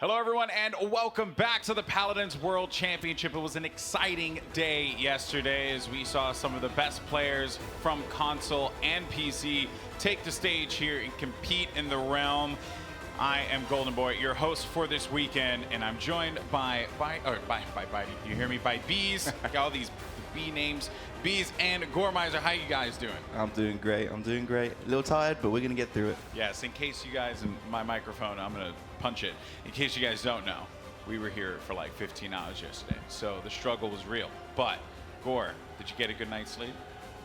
Hello, everyone, and welcome back to the Paladins World Championship. It was an exciting day yesterday as we saw some of the best players from console and PC take the stage here and compete in the realm. I am Golden Boy, your host for this weekend, and I'm joined by you hear me? By Bees. Got all these B names. Bees and Gormizer. How you guys doing? I'm doing great. A little tired, but we're going to get through it. Yes, in case you guys, and my microphone, I'm going to punch it. In case you guys don't know, we were here for like 15 hours yesterday, so the struggle was real. But, Gore, did you get a good night's sleep?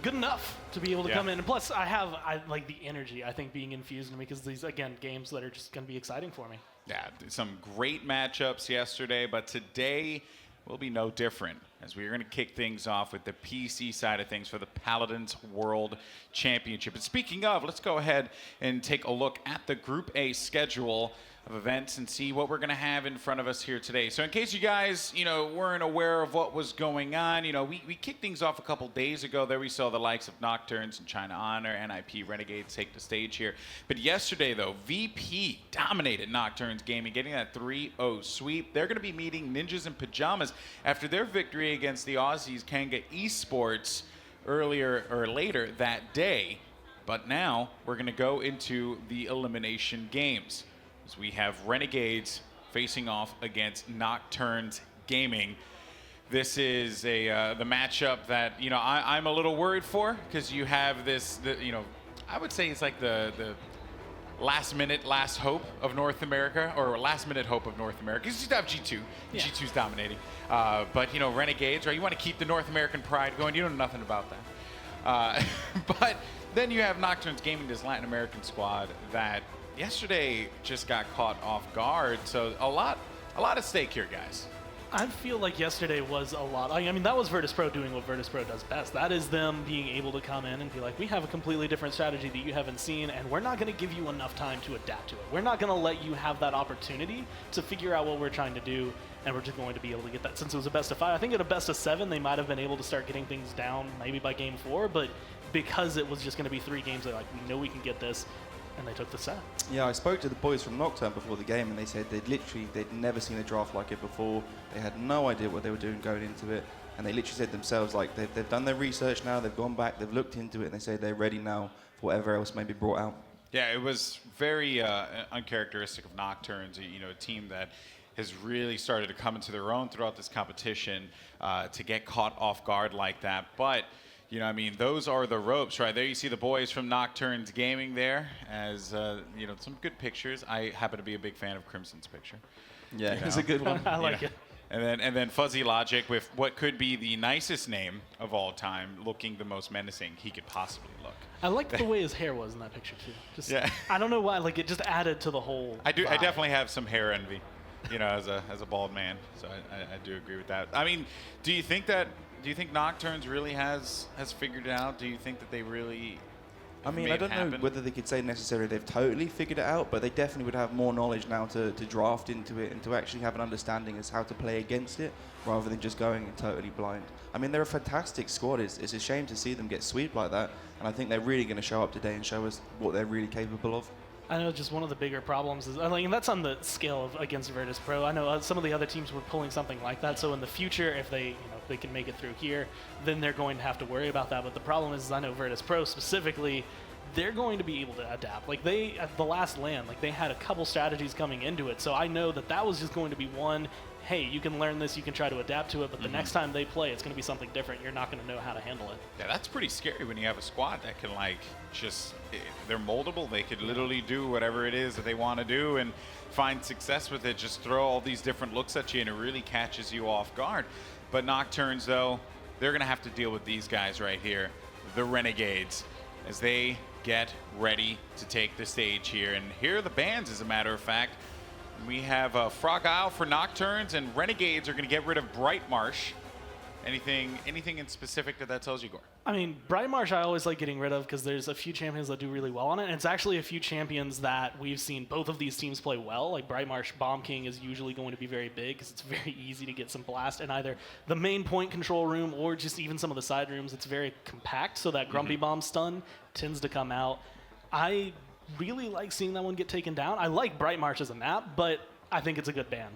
Good enough to be able to come in. And plus, I like the energy, I think, being infused in me because these, again, games that are just going to be exciting for me. Yeah, some great matchups yesterday, but today will be no different, as we are going to kick things off with the PC side of things for the Paladins World Championship. And speaking of, let's go ahead and take a look at the Group A schedule of events and see what we're going to have in front of us here today. So in case you guys, weren't aware of what was going on, we kicked things off a couple days ago. There we saw the likes of Nocturns and China Honor, NIP, Renegades take the stage here. But yesterday, though, VP dominated Nocturns Gaming, getting that 3-0 sweep. They're going to be meeting Ninjas in Pajamas after their victory against the Aussies Kanga Esports later that day. But now we're going to go into the elimination games. We have Renegades facing off against Nocturns Gaming. This is the matchup that I'm a little worried for, because you have this. I would say it's like the last hope of North America, or last minute hope of North America. You just have G2. Yeah. G2's dominating, but Renegades, right? You want to keep the North American pride going. You know nothing about that, but then you have Nocturns Gaming, this Latin American squad that yesterday just got caught off guard, so a lot at stake here, guys. I feel like yesterday was a lot. I mean, that was Virtus Pro doing what Virtus Pro does best. That is them being able to come in and be like, we have a completely different strategy that you haven't seen, and we're not going to give you enough time to adapt to it. We're not going to let you have that opportunity to figure out what we're trying to do, and we're just going to be able to get that. Since it was a best of 5, I think at a best of 7, they might have been able to start getting things down maybe by game 4, but because it was just going to be 3 games, they're like, we know we can get this. And they took the set. Yeah, I spoke to the boys from Nocturne before the game, and they said they'd never seen a draft like it before. They had no idea what they were doing going into it, and they literally said themselves, like, they've done their research now, they've gone back, they've looked into it, and they say they're ready now for whatever else may be brought out. Yeah, it was very uncharacteristic of Nocturnes, a team that has really started to come into their own throughout this competition, to get caught off guard like that. But those are the ropes, right? There you see the boys from Nocturns Gaming there, as, some good pictures. I happen to be a big fan of Crimson's picture. Yeah, it's a good one. I like it. And then Fuzzy Logic with what could be the nicest name of all time, looking the most menacing he could possibly look. I liked the way his hair was in that picture, too. I don't know why, it just added to the whole vibe. I definitely have some hair envy, as a bald man, so I do agree with that. I mean, do you think Nocturnes really has figured it out? Do you think that they really I don't know whether they could say necessarily they've totally figured it out, but they definitely would have more knowledge now to draft into it and to actually have an understanding as how to play against it, rather than just going totally blind. I mean, they're a fantastic squad. It's a shame to see them get swept like that, and I think they're really going to show up today and show us what they're really capable of. I know just one of the bigger problems is, and that's on the scale of against Virtus Pro. I know some of the other teams were pulling something like that. So in the future, if they, they can make it through here, then they're going to have to worry about that. But the problem is, I know Virtus Pro specifically, they're going to be able to adapt. Like they, at the last LAN, they had a couple strategies coming into it. So I know that was just going to be one, hey, you can learn this, you can try to adapt to it, but the next time they play, it's going to be something different. You're not going to know how to handle it. Yeah, that's pretty scary when you have a squad that can, they're moldable. They could literally do whatever it is that they want to do and find success with it. Just throw all these different looks at you, and it really catches you off guard. But Nocturnes, though, they're going to have to deal with these guys right here, the Renegades, as they get ready to take the stage here. And here are the bans, as a matter of fact. We have Frog Isle for Nocturnes, and Renegades are going to get rid of Bright Marsh. Anything in specific that tells you, Gore? I mean, Bright Marsh I always like getting rid of because there's a few champions that do really well on it, and it's actually a few champions that we've seen both of these teams play well. Like Bright Marsh Bomb King is usually going to be very big because it's very easy to get some blast in either the main point control room or just even some of the side rooms. It's very compact, so that Grumpy Bomb stun tends to come out. I really like seeing that one get taken down. I like Bright Marsh as a map, but I think it's a good ban.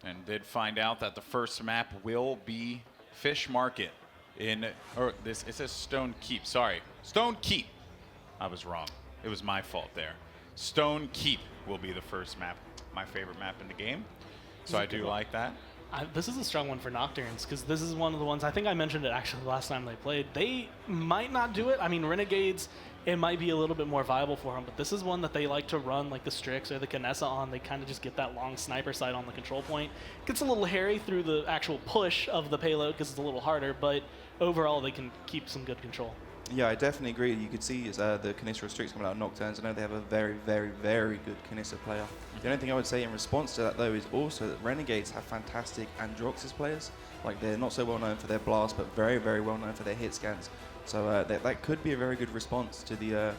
And did find out that the first map will be Fish Market it says Stone Keep. Sorry, Stone Keep. I was wrong. It was my fault there. Stone Keep will be the first map. My favorite map in the game. So I do like that. This is a strong one for Nocturns, because this is one of the ones, I think I mentioned it actually the last time they played. They might not do it. I mean, Renegades, it might be a little bit more viable for them, but this is one that they like to run like the Strix or the Kinessa on. They kind of just get that long sniper sight on the control point. Gets a little hairy through the actual push of the payload because it's a little harder, but overall they can keep some good control. Yeah, I definitely agree. You could see the Kinessa Strix coming out of Nocturns. I know they have a very, very, very good Kinessa player. The only thing I would say in response to that, though, is also that Renegades have fantastic Androxus players. Like, they're not so well known for their blast, but very, very well known for their hit scans. So that could be a very good response to the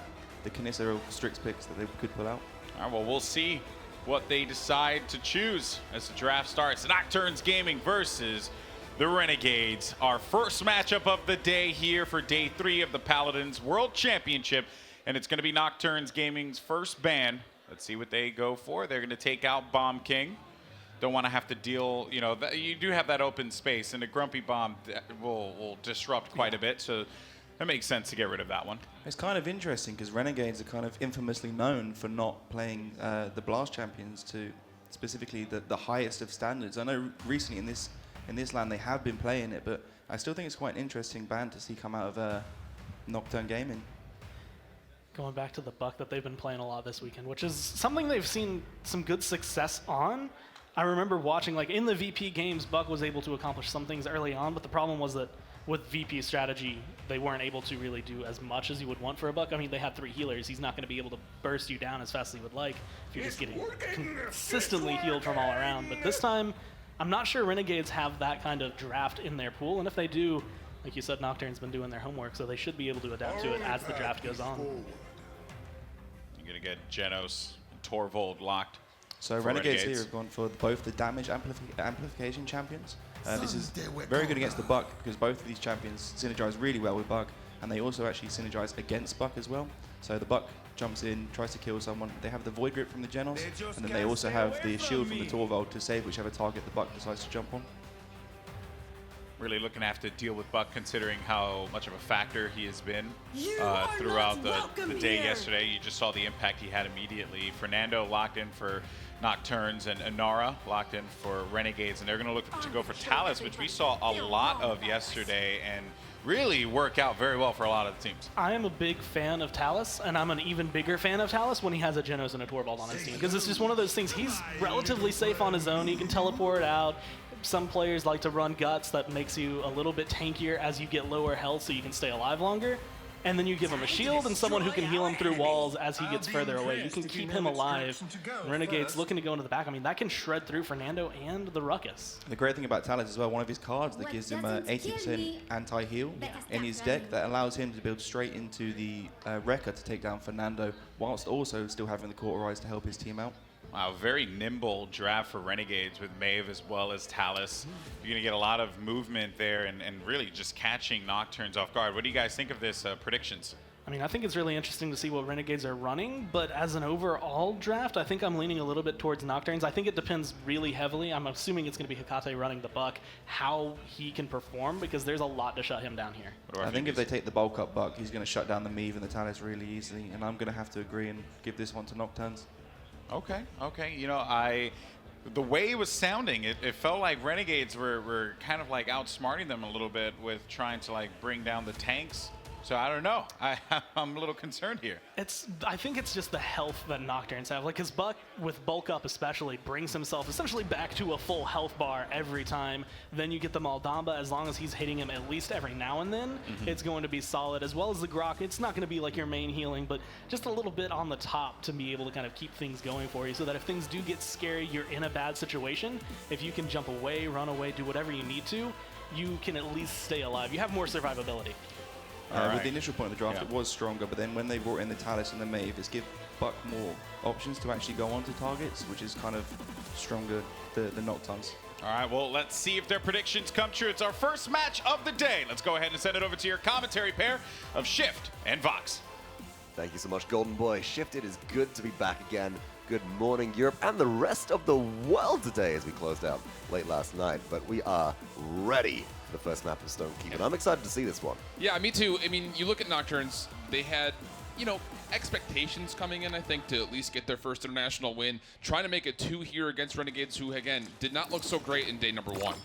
Kinessa or Strix picks that they could pull out. All right, well, we'll see what they decide to choose as the draft starts. Nocturns Gaming versus the Renegades, our first matchup of the day here for day 3 of the Paladins World Championship. And it's going to be Nocturns Gaming's first ban. Let's see what they go for. They're going to take out Bomb King. Don't want to have to deal, you know, you do have that open space, and a Grumpy Bomb will disrupt quite a bit. So that makes sense to get rid of that one. It's kind of interesting because Renegades are kind of infamously known for not playing the Blast Champions to specifically the highest of standards. I know recently in this land they have been playing it, but I still think it's quite an interesting ban to see come out of Nocturne Gaming. Going back to the Buck that they've been playing a lot this weekend, which is something they've seen some good success on. I remember watching, like, in the VP games, Buck was able to accomplish some things early on, but the problem was that with VP strategy, they weren't able to really do as much as you would want for a Buck. I mean, they had 3 healers. He's not going to be able to burst you down as fast as he would like if you're just getting consistently healed from all around. But this time, I'm not sure Renegades have that kind of draft in their pool, and if they do, like you said, Nocturne's been doing their homework, so they should be able to adapt to it as the draft goes on. You're going to get Genos and Torvald locked. So Renegades here have gone for both the damage amplification champions. This is very good against the Buck because both of these champions synergize really well with Buck, and they also actually synergize against Buck as well. So the Buck jumps in, tries to kill someone. They have the Void Grip from the Genos, and then they also have the shield from the Torvald to save whichever target the Buck decides to jump on. Really looking to have to deal with Buck considering how much of a factor he has been throughout the day yesterday. You just saw the impact he had immediately. Fernando locked in for Nocturnes and Inara locked in for Renegades, and they're going to look to go for Talus, which we saw a lot of yesterday and really work out very well for a lot of the teams. I am a big fan of Talus, and I'm an even bigger fan of Talus when he has a Genos and a Torvald on his team, because it's just one of those things. He's relatively safe on his own. He can teleport out. Some players like to run Guts that makes you a little bit tankier as you get lower health so you can stay alive longer. And then you give him a shield and someone who can heal him through walls as he gets further away. You can keep him alive. Renegade's looking to go into the back. I mean, that can shred through Fernando and the Ruckus. The great thing about Talus as well, one of his cards that gives him 80% anti-heal in his deck that allows him to build straight into the Wrecker to take down Fernando, whilst also still having the Cauterize to help his team out. Wow, very nimble draft for Renegades with Maeve as well as Talus. You're going to get a lot of movement there and really just catching Nocturnes off guard. What do you guys think of this predictions? I mean, I think it's really interesting to see what Renegades are running, but as an overall draft, I think I'm leaning a little bit towards Nocturnes. I think it depends really heavily. I'm assuming it's going to be Hecate running the Buck, how he can perform, because there's a lot to shut him down here. I think if they take the bulk up Buck, he's going to shut down the Maeve and the Talus really easily, and I'm going to have to agree and give this one to Nocturnes. Okay. You know, the way it was sounding, it felt like Renegades were kind of like outsmarting them a little bit with trying to like bring down the tanks. So I don't know. I'm a little concerned here. I think it's just the health that Nocturnes have. Like his Buck, with bulk up especially, brings himself essentially back to a full health bar every time. Then you get the Maldamba. As long as he's hitting him at least every now and then, it's going to be solid. As well as the Grok, it's not going to be like your main healing, but just a little bit on the top to be able to kind of keep things going for you so that if things do get scary, you're in a bad situation, if you can jump away, run away, do whatever you need to, you can at least stay alive. You have more survivability. With the initial point of the draft, it was stronger, but then when they brought in the Talus and the Maeve, it's give Buck more options to actually go onto targets, which is kind of stronger than Nocturnes. All right, well, let's see if their predictions come true. It's our first match of the day. Let's go ahead and send it over to your commentary pair of Shift and Vox. Thank you so much, Golden Boy. Shift, it is good to be back again. good morning, Europe, and the rest of the world today as we closed out late last night. But we are ready for the first map of Stormtroopey, and I'm excited to see this one. Yeah, me too. I mean, you look at Nocturns, they had, you know, expectations coming in, I think, to at least get their first international win. Trying to make it 2 here against Renegades, who, again, did not look so great in day number 1.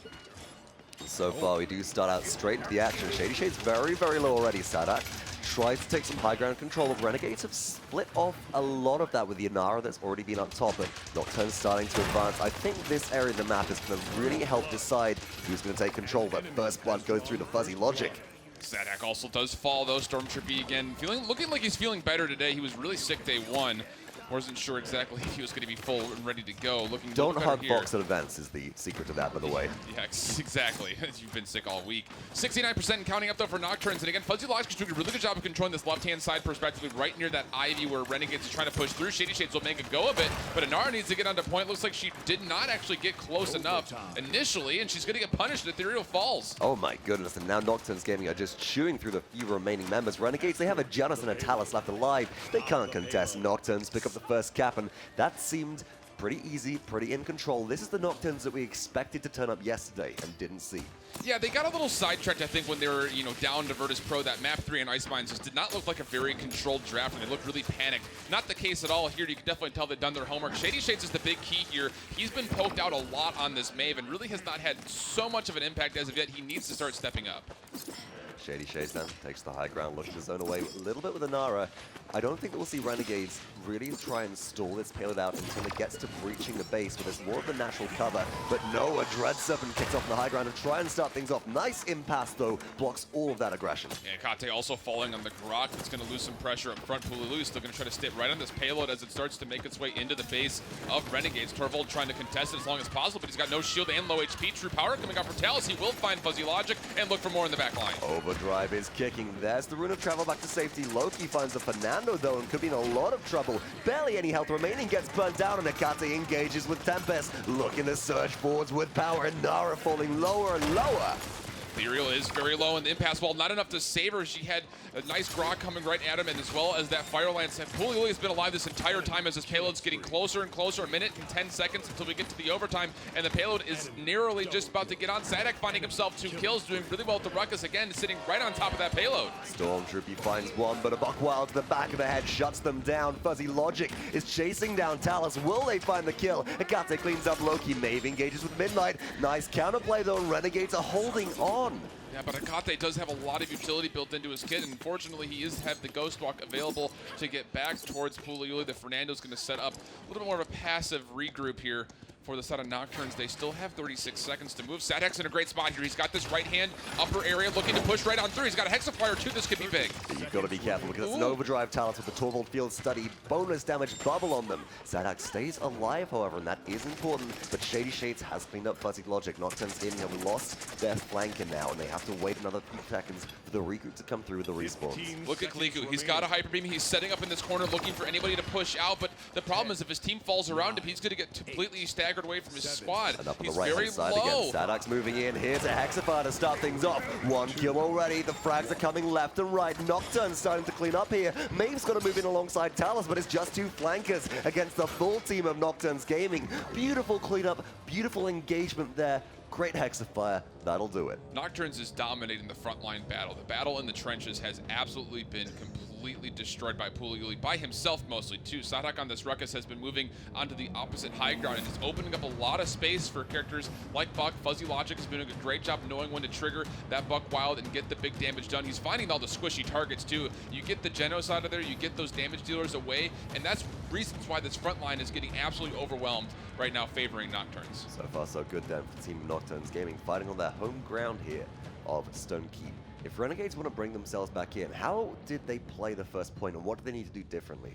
So far, we do start out straight into the action. ShadeeyShades very, very low already. Saadhak tries to take some high ground control of Renegades. Have split off a lot of that with the Inara that's already been up top, but Nocturne's starting to advance. I think this area of the map is going to really help decide who's going to take control. That first blood goes through to Fuzzy Logic. Saadhak also does fall, though. Stormtroopey, again, looking like he's feeling better today. He was really sick day 1. Wasn't sure exactly if he was going to be full and ready to go. Don't hug Fox at events is the secret to that, by the way. Yeah, exactly. You've been sick all week. 69% and counting up, though, for Nocturns. And again, Fuzzy Logic is doing a really good job of controlling this left-hand side perspectively right near that Ivy where Renegades is trying to push through. ShadeeyShades will make a go of it, but Inara needs to get onto point. Looks like she did not actually get close enough initially, and she's going to get punished. Ethereall falls. Oh my goodness, and now Nocturns Gaming are just chewing through the few remaining members. Renegades, they have a Janus and a Talus left alive. They can't contest. Nocturns pick up the first cap, and that seemed pretty easy, pretty in control. This is the Nocturns that we expected to turn up yesterday and didn't see. Yeah, they got a little sidetracked, I think, when they were, down to Virtus Pro. That map 3 and Ice Mines just did not look like a very controlled draft, and they looked really panicked. Not the case at all here. You can definitely tell they've done their homework. ShadeeyShades is the big key here. He's been poked out a lot on this Maeve and really has not had so much of an impact as of yet. He needs to start stepping up. ShadeeyShades then takes the high ground, looks to zone away a little bit with Inara. I don't think that we'll see Renegades really try and stall this payload out until it gets to breaching the base, but there's more of the natural cover. But no, a Dread Serpent kicks off the high ground and try and start things off. Nice impasse, though, blocks all of that aggression. Yeah, Kate also falling on the Grok. It's going to lose some pressure up front. Puleule still going to try to stay right on this payload as it starts to make its way into the base of Renegades. Torvald trying to contest it as long as possible, but he's got no shield and low HP. True power coming out for Talus. He will find Fuzzy Logic and look for more in the back line. Overdrive is kicking. There's the Rune of Travel back to safety. Lokii finds the Fernando, though, and could be in a lot of trouble. Barely any health remaining, gets burnt down, and Etaceh engages with Tempest. Looking to surge forwards with power, and Nara falling lower and lower. Ethereall is very low in the impasse wall, not enough to save her. She had a nice grog coming right at him, and as well as that Fire Lance. Puleule has been alive this entire time as his payload's getting closer and closer, a minute and 10 seconds until we get to the overtime, and the payload is narrowly just about to get on. Saadhak finding himself 2 kills, doing really well with the Ruckus again, sitting right on top of that payload. Stormtroopey finds one, but a Buckwild to the back of the head shuts them down. Fuzzy Logic is chasing down Talus. Will they find the kill? Etaceh cleans up Lokii. Maeve engages with Midnight. Nice counterplay, though, and Renegades are holding on. Yeah, but Etaceh does have a lot of utility built into his kit, and unfortunately he is have the Ghost Walk available to get back towards Puleule. The Fernando's going to set up a little bit more of a passive regroup here for the side of Nocturns. They still have 36 seconds to move. Saadhak's in a great spot here. He's got this right hand upper area looking to push right on through. He's got a Hexafire too. This could be big. You've got to be careful because it's an overdrive talent with the Torvald Field Study bonus damage bubble on them. Saadhak stays alive, however, and that is important. But ShadeeyShades has cleaned up Fuzzy Logic. Nocturns Gaming have lost their flanker now, and they have to wait another few seconds for the regroup to come through with the respawns. Look at Cliku. He's got a Hyper Beam. He's setting up in this corner looking for anybody to push out, but the problem is if his team falls around him, he's going to get completely staggered away from his squad. And up on He's the right-hand very side low. again. Saadhak's moving in. Here's a Hexafire to start things off. 1 kill already. The frags are coming left and right. Nocturne's starting to clean up here. Maeve's got to move in alongside Talus, but it's just 2 flankers against the full team of Nocturns Gaming. Beautiful cleanup, beautiful engagement there. Great Hexafire. That'll do it. Nocturns is dominating the frontline battle. The battle in the trenches has absolutely been completely destroyed by Puleule, by himself mostly too. Saadhak on this Ruckus has been moving onto the opposite high ground and is opening up a lot of space for characters like Buck. Fuzzy Logic has been doing a great job knowing when to trigger that Buck Wild and get the big damage done. He's finding all the squishy targets too. You get the Genos out of there, you get those damage dealers away, and that's reasons why this front line is getting absolutely overwhelmed right now, favoring Nocturns. So far, so good then for Team Nocturns Gaming, fighting on their home ground here of Stone Keep. If Renegades want to bring themselves back in, how did they play the first point, and what do they need to do differently?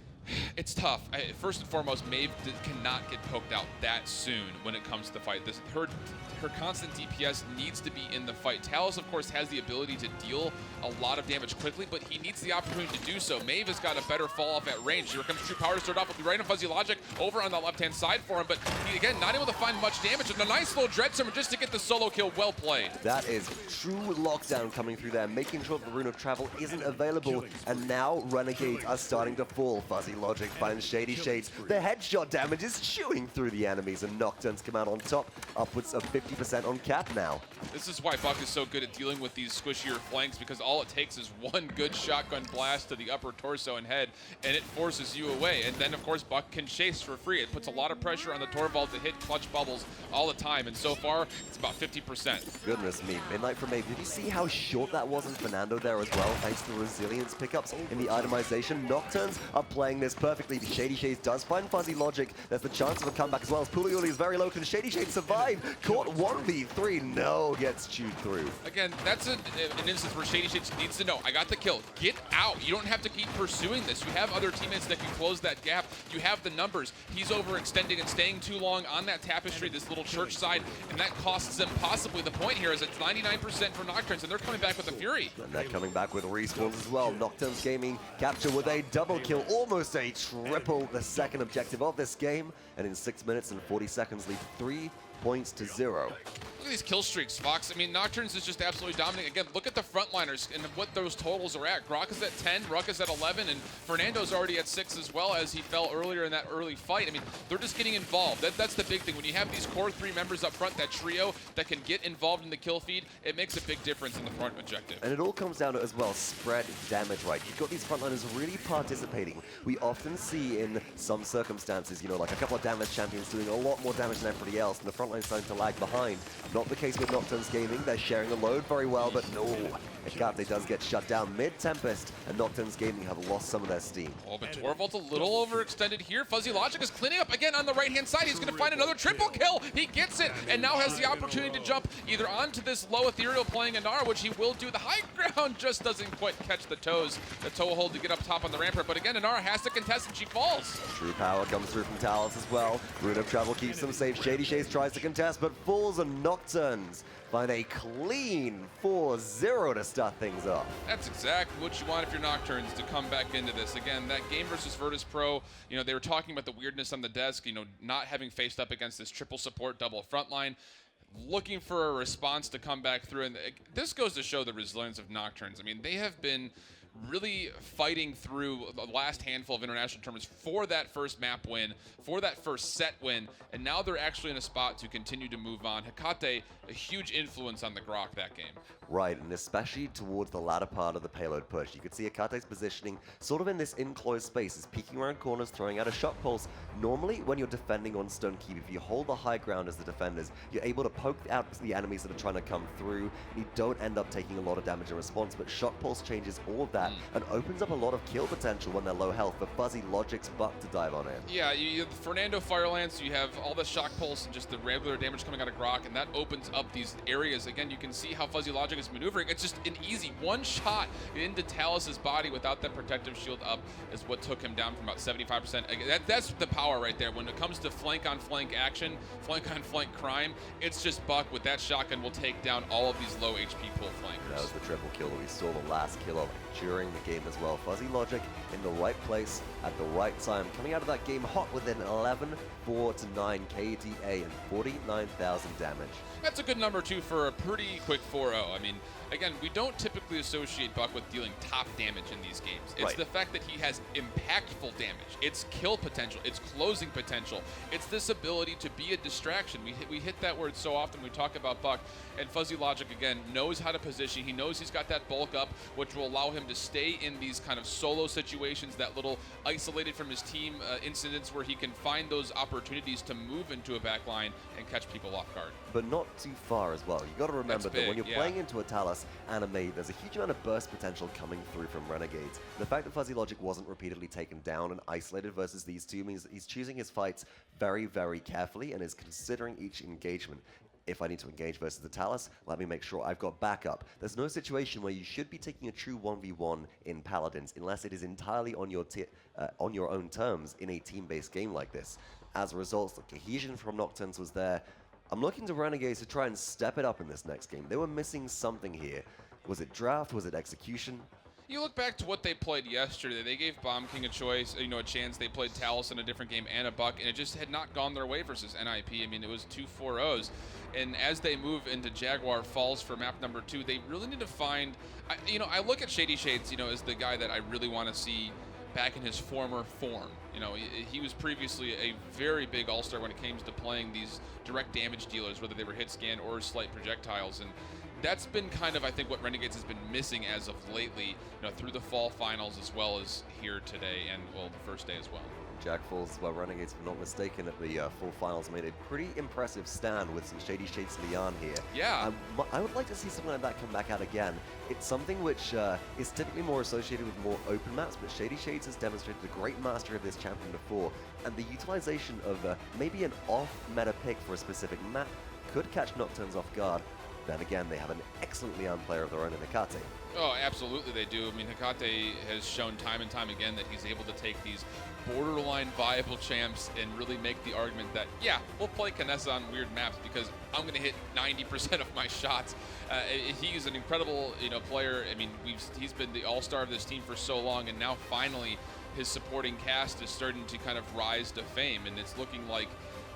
It's tough. First and foremost, Maeve cannot get poked out that soon when it comes to the fight. Her constant DPS needs to be in the fight. Talus, of course, has the ability to deal a lot of damage quickly, but he needs the opportunity to do so. Maeve has got a better fall off at range. Here comes True Power to start off with right on Fuzzy Logic over on the left-hand side for him, but he, again, not able to find much damage. And a nice little Dread Serpent just to get the solo kill. Well played. That is true lockdown coming through there, making sure the Rune of Travel isn't available, and now Renegades are starting to fall. Fuzzy Logic finds ShadeeyShades. The headshot damage is chewing through the enemies, and Nocturns come out on top, upwards of 50% on cap now. This is why Buck is so good at dealing with these squishier flanks, because all it takes is one good shotgun blast to the upper torso and head, and it forces you away. And then, of course, Buck can chase for free. It puts a lot of pressure on the Torvald to hit clutch bubbles all the time, and so far, it's about 50%. Goodness me, Midnight from Abe. Did you see how short that was in Fernando there as well, thanks to the resilience pickups in the itemization? Nocturns are playing this perfectly. ShadeeyShades does find Fuzzy Logic. There's the chance of a comeback as well, as Puleule is very low. Can ShadeeyShades survive? Caught 1v3, no, gets chewed through. Again, that's an instance where ShadeeyShades needs to know, I got the kill, get out. You don't have to keep pursuing this. You have other teammates that can close that gap. You have the numbers. He's overextending and staying too long on that tapestry, this little church side, and that costs them possibly the point here, as it's 99% for Nocturns, and they're coming back with a fury. And they're coming back with respawns as well. Nocturns Gaming capture with a double kill, almost a triple, the second objective of this game, and in 6 minutes and 40 seconds lead 3 points to 0. Look at these kill streaks, Fox. I mean, Nocturns is just absolutely dominating. Again, look at the frontliners and what those totals are at. Grok is at 10, Ruck is at 11, and Fernando's already at 6 as well, as he fell earlier in that early fight. I mean, they're just getting involved. That's the big thing. When you have these core 3 members up front, that trio that can get involved in the kill feed, it makes a big difference in the front objective. And it all comes down to, as well, spread damage, right? You've got these frontliners really participating. We often see in some circumstances, you know, like a couple of damage champions doing a lot more damage than everybody else, and the frontline starting to lag behind. Not the case with Nocturns Gaming. They're sharing the load very well, but no. Etaceh does get shut down mid-Tempest, and Nocturns Gaming have lost some of their steam. Oh, but Torvald's a little overextended here. Fuzzy Logic is cleaning up again on the right-hand side. He's going to find another triple kill. He gets it, and now has the opportunity to jump either onto this low Ethereal playing Anar, which he will do. The high ground just doesn't quite catch the toes. The toe hold to get up top on the rampart, but again, Anar has to contest, and she falls. True power comes through from Talos as well. Rune of Travel keeps them safe. ShadeeyShades tries to contest, but falls, and Nocturns find a clean 4-0 to start things off. That's exactly what you want if you're Nocturns, to come back into this. Again, that game versus Virtus Pro, you know, they were talking about the weirdness on the desk, you know, not having faced up against this triple support double frontline, looking for a response to come back through. And this goes to show the resilience of Nocturns. I mean, they have been really fighting through the last handful of international tournaments for that first map win, for that first set win, and now they're actually in a spot to continue to move on. Hecate, a huge influence on the Grok that game. Right, and especially towards the latter part of the payload push. You could see Hecate's positioning sort of in this enclosed space, is peeking around corners, throwing out a shock pulse. Normally, when you're defending on Stone Keep, if you hold the high ground as the defenders, you're able to poke out the enemies that are trying to come through. You don't end up taking a lot of damage in response, but shock pulse changes all of that and opens up a lot of kill potential when they're low health for Fuzzy Logic's Buck to dive on in. Yeah, you have Fernando Firelance, you have all the shock pulse and just the regular damage coming out of Grok, and that opens up these areas. Again, you can see how Fuzzy Logic is maneuvering. It's just an easy one shot into Talos' body without that protective shield up is what took him down from about 75%. That's the power right there. When it comes to flank-on-flank action, flank-on-flank crime, it's just Buck with that shotgun will take down all of these low HP pull flankers. That was the triple kill that we saw the last kill of during the game as well. Fuzzy Logic in the right place at the right time, coming out of that game hot with an 11-4-9 KDA and 49,000 damage. That's a good number, too, for a pretty quick 4-0. I mean, again, we don't typically associate Buck with dealing top damage in these games. It's right. The fact that he has impactful damage. It's kill potential. It's closing potential. It's this ability to be a distraction. We hit that word so often when we talk about Buck, and Fuzzy Logic, again, knows how to position. He knows he's got that bulk up, which will allow him to stay in these kind of solo situations, that little isolated from his team incidents where he can find those opportunities to move into a back line and catch people off guard. But not too far as well. You got to remember that when you're playing into a Talos anime, there's a huge amount of burst potential coming through from Renegades. The fact that Fuzzy Logic wasn't repeatedly taken down and isolated versus these two means that he's choosing his fights very, very carefully and is considering each engagement. If I need to engage versus the Talos, let me make sure I've got backup. There's no situation where you should be taking a true 1v1 in Paladins unless it is entirely on your own terms in a team-based game like this. As a result, the cohesion from Nocturns was there. I'm looking to Renegades to try and step it up in this next game. They were missing something here. Was it draft? Was it execution? You look back to what they played yesterday. They gave Bomb King a choice, a chance. They played Talos in a different game and a Buck, and it just had not gone their way versus NIP. I mean, it was 2 4-0s. And as they move into Jaguar Falls for map number 2, they really need to find, I look at ShadeeyShades, as the guy that I really want to see back in his former form. You know, he was previously a very big all-star when it came to playing these direct damage dealers, whether they were hit scan or slight projectiles, and that's been kind of, I think, what Renegades has been missing as of lately, you know, through the fall finals as well as here today and, well, the first day as well. Jack Falls, well, Renegades, if I'm not mistaken, at the full finals made a pretty impressive stand with some ShadeeyShades Lian here. Yeah. I would like to see something like that come back out again. It's something which is typically more associated with more open maps, but ShadeeyShades has demonstrated a great mastery of this champion before, and the utilization of maybe an off-meta pick for a specific map could catch Nocturns off guard. Then again, they have an excellent Lian player of their own in Etaceh. Oh, absolutely they do. I mean, Etaceh has shown time and time again that he's able to take these borderline viable champs and really make the argument that, yeah, we'll play Kinessa on weird maps because I'm going to hit 90% of my shots. He's an incredible, you know, player. I mean, he's been the all-star of this team for so long, and now finally his supporting cast is starting to kind of rise to fame, and it's looking like,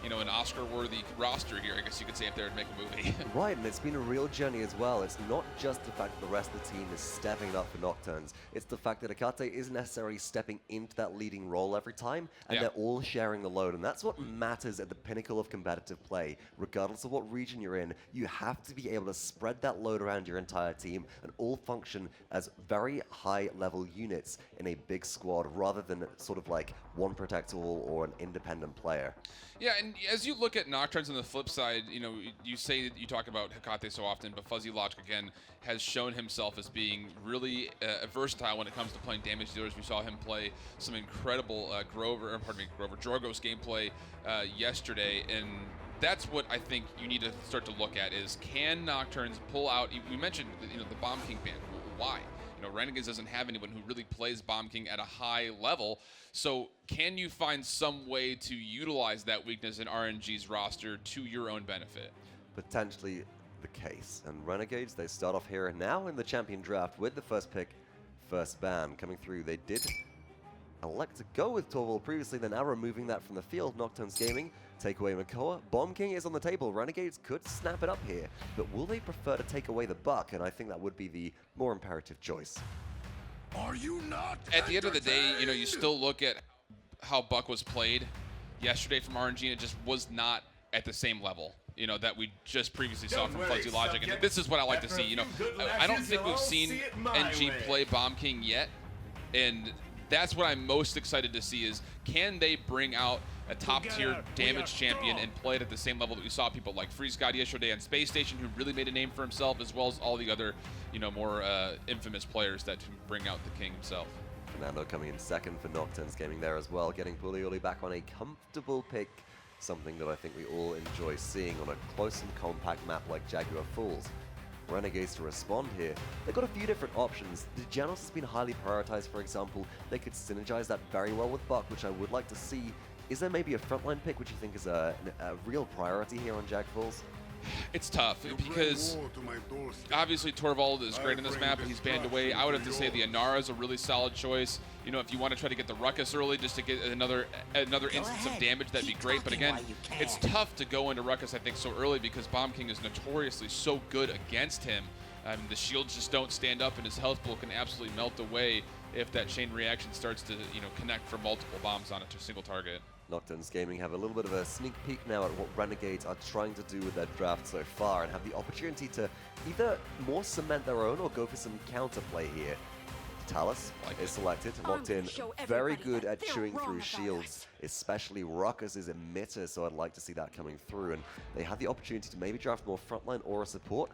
you know, an Oscar-worthy roster here, I guess you could say, if they were to make a movie. Right, and it's been a real journey as well. It's not just the fact that the rest of the team is stepping it up for Nocturns. It's the fact that Etaceh isn't necessarily stepping into that leading role every time, and they're all sharing the load. And that's what matters at the pinnacle of competitive play. Regardless of what region you're in, you have to be able to spread that load around your entire team and all function as very high-level units in a big squad, rather than sort of like one protect all or an independent player. Yeah, and as you look at Nocturns on the flip side, you know, you say that you talk about Hecate so often, but Fuzzy Logic, again, has shown himself as being really versatile when it comes to playing damage dealers. We saw him play some incredible Jorgos gameplay yesterday, and that's what I think you need to start to look at is, can Nocturns pull out, we mentioned, you know, the Bomb King ban. Why? You know, Renegades doesn't have anyone who really plays Bomb King at a high level, so can you find some way to utilize that weakness in RNG's roster to your own benefit? Potentially the case. And Renegades, they start off here and now in the champion draft with the first pick, first ban coming through. They did elect to go with Torvald previously, they're now removing that from the field. Nocturns Gaming take away Makoa. Bomb King is on the table. Renegades could snap it up here, but will they prefer to take away the buck? And I think that would be the more imperative choice. Are you not? At the end of the day, you know, you still look at how Buck was played yesterday from RNG, and it just was not at the same level, you know, that we just previously saw from Fuzzy Logic. And this is what I like to see. You know, I don't think we've seen NG play Bomb King yet, and that's what I'm most excited to see is, can they bring out a top-tier damage champion and play it at the same level that we saw people like Freeze God yesterday on Space Station, who really made a name for himself, as well as all the other, you know, more infamous players that can bring out the king himself. Fernando coming in second for Nocturns Gaming there as well, getting Puleule back on a comfortable pick, something that I think we all enjoy seeing on a close and compact map like Jaguar Falls. Renegades to respond here. They've got a few different options. The Janos has been highly prioritized, for example. They could synergize that very well with Buck, which I would like to see. Is there maybe a frontline pick which you think is a real priority here on Jag Falls? It's tough because obviously Torvald is great in this map, but he's banned away. I would have to say the Inara is a really solid choice. You know, if you want to try to get the Ruckus early just to get another instance of damage, that'd be great. But again, it's tough to go into Ruckus, I think, so early because Bomb King is notoriously so good against him. The shields just don't stand up, and his health pool can absolutely melt away if that chain reaction starts to, you know, connect for multiple bombs on it to a single target. Nocturns Gaming have a little bit of a sneak peek now at what Renegades are trying to do with their draft so far, and have the opportunity to either more cement their own or go for some counterplay here. Talus is selected, locked in, very good at chewing through shields, especially Ruckus' emitter, so I'd like to see that coming through, and they have the opportunity to maybe draft more frontline or a support.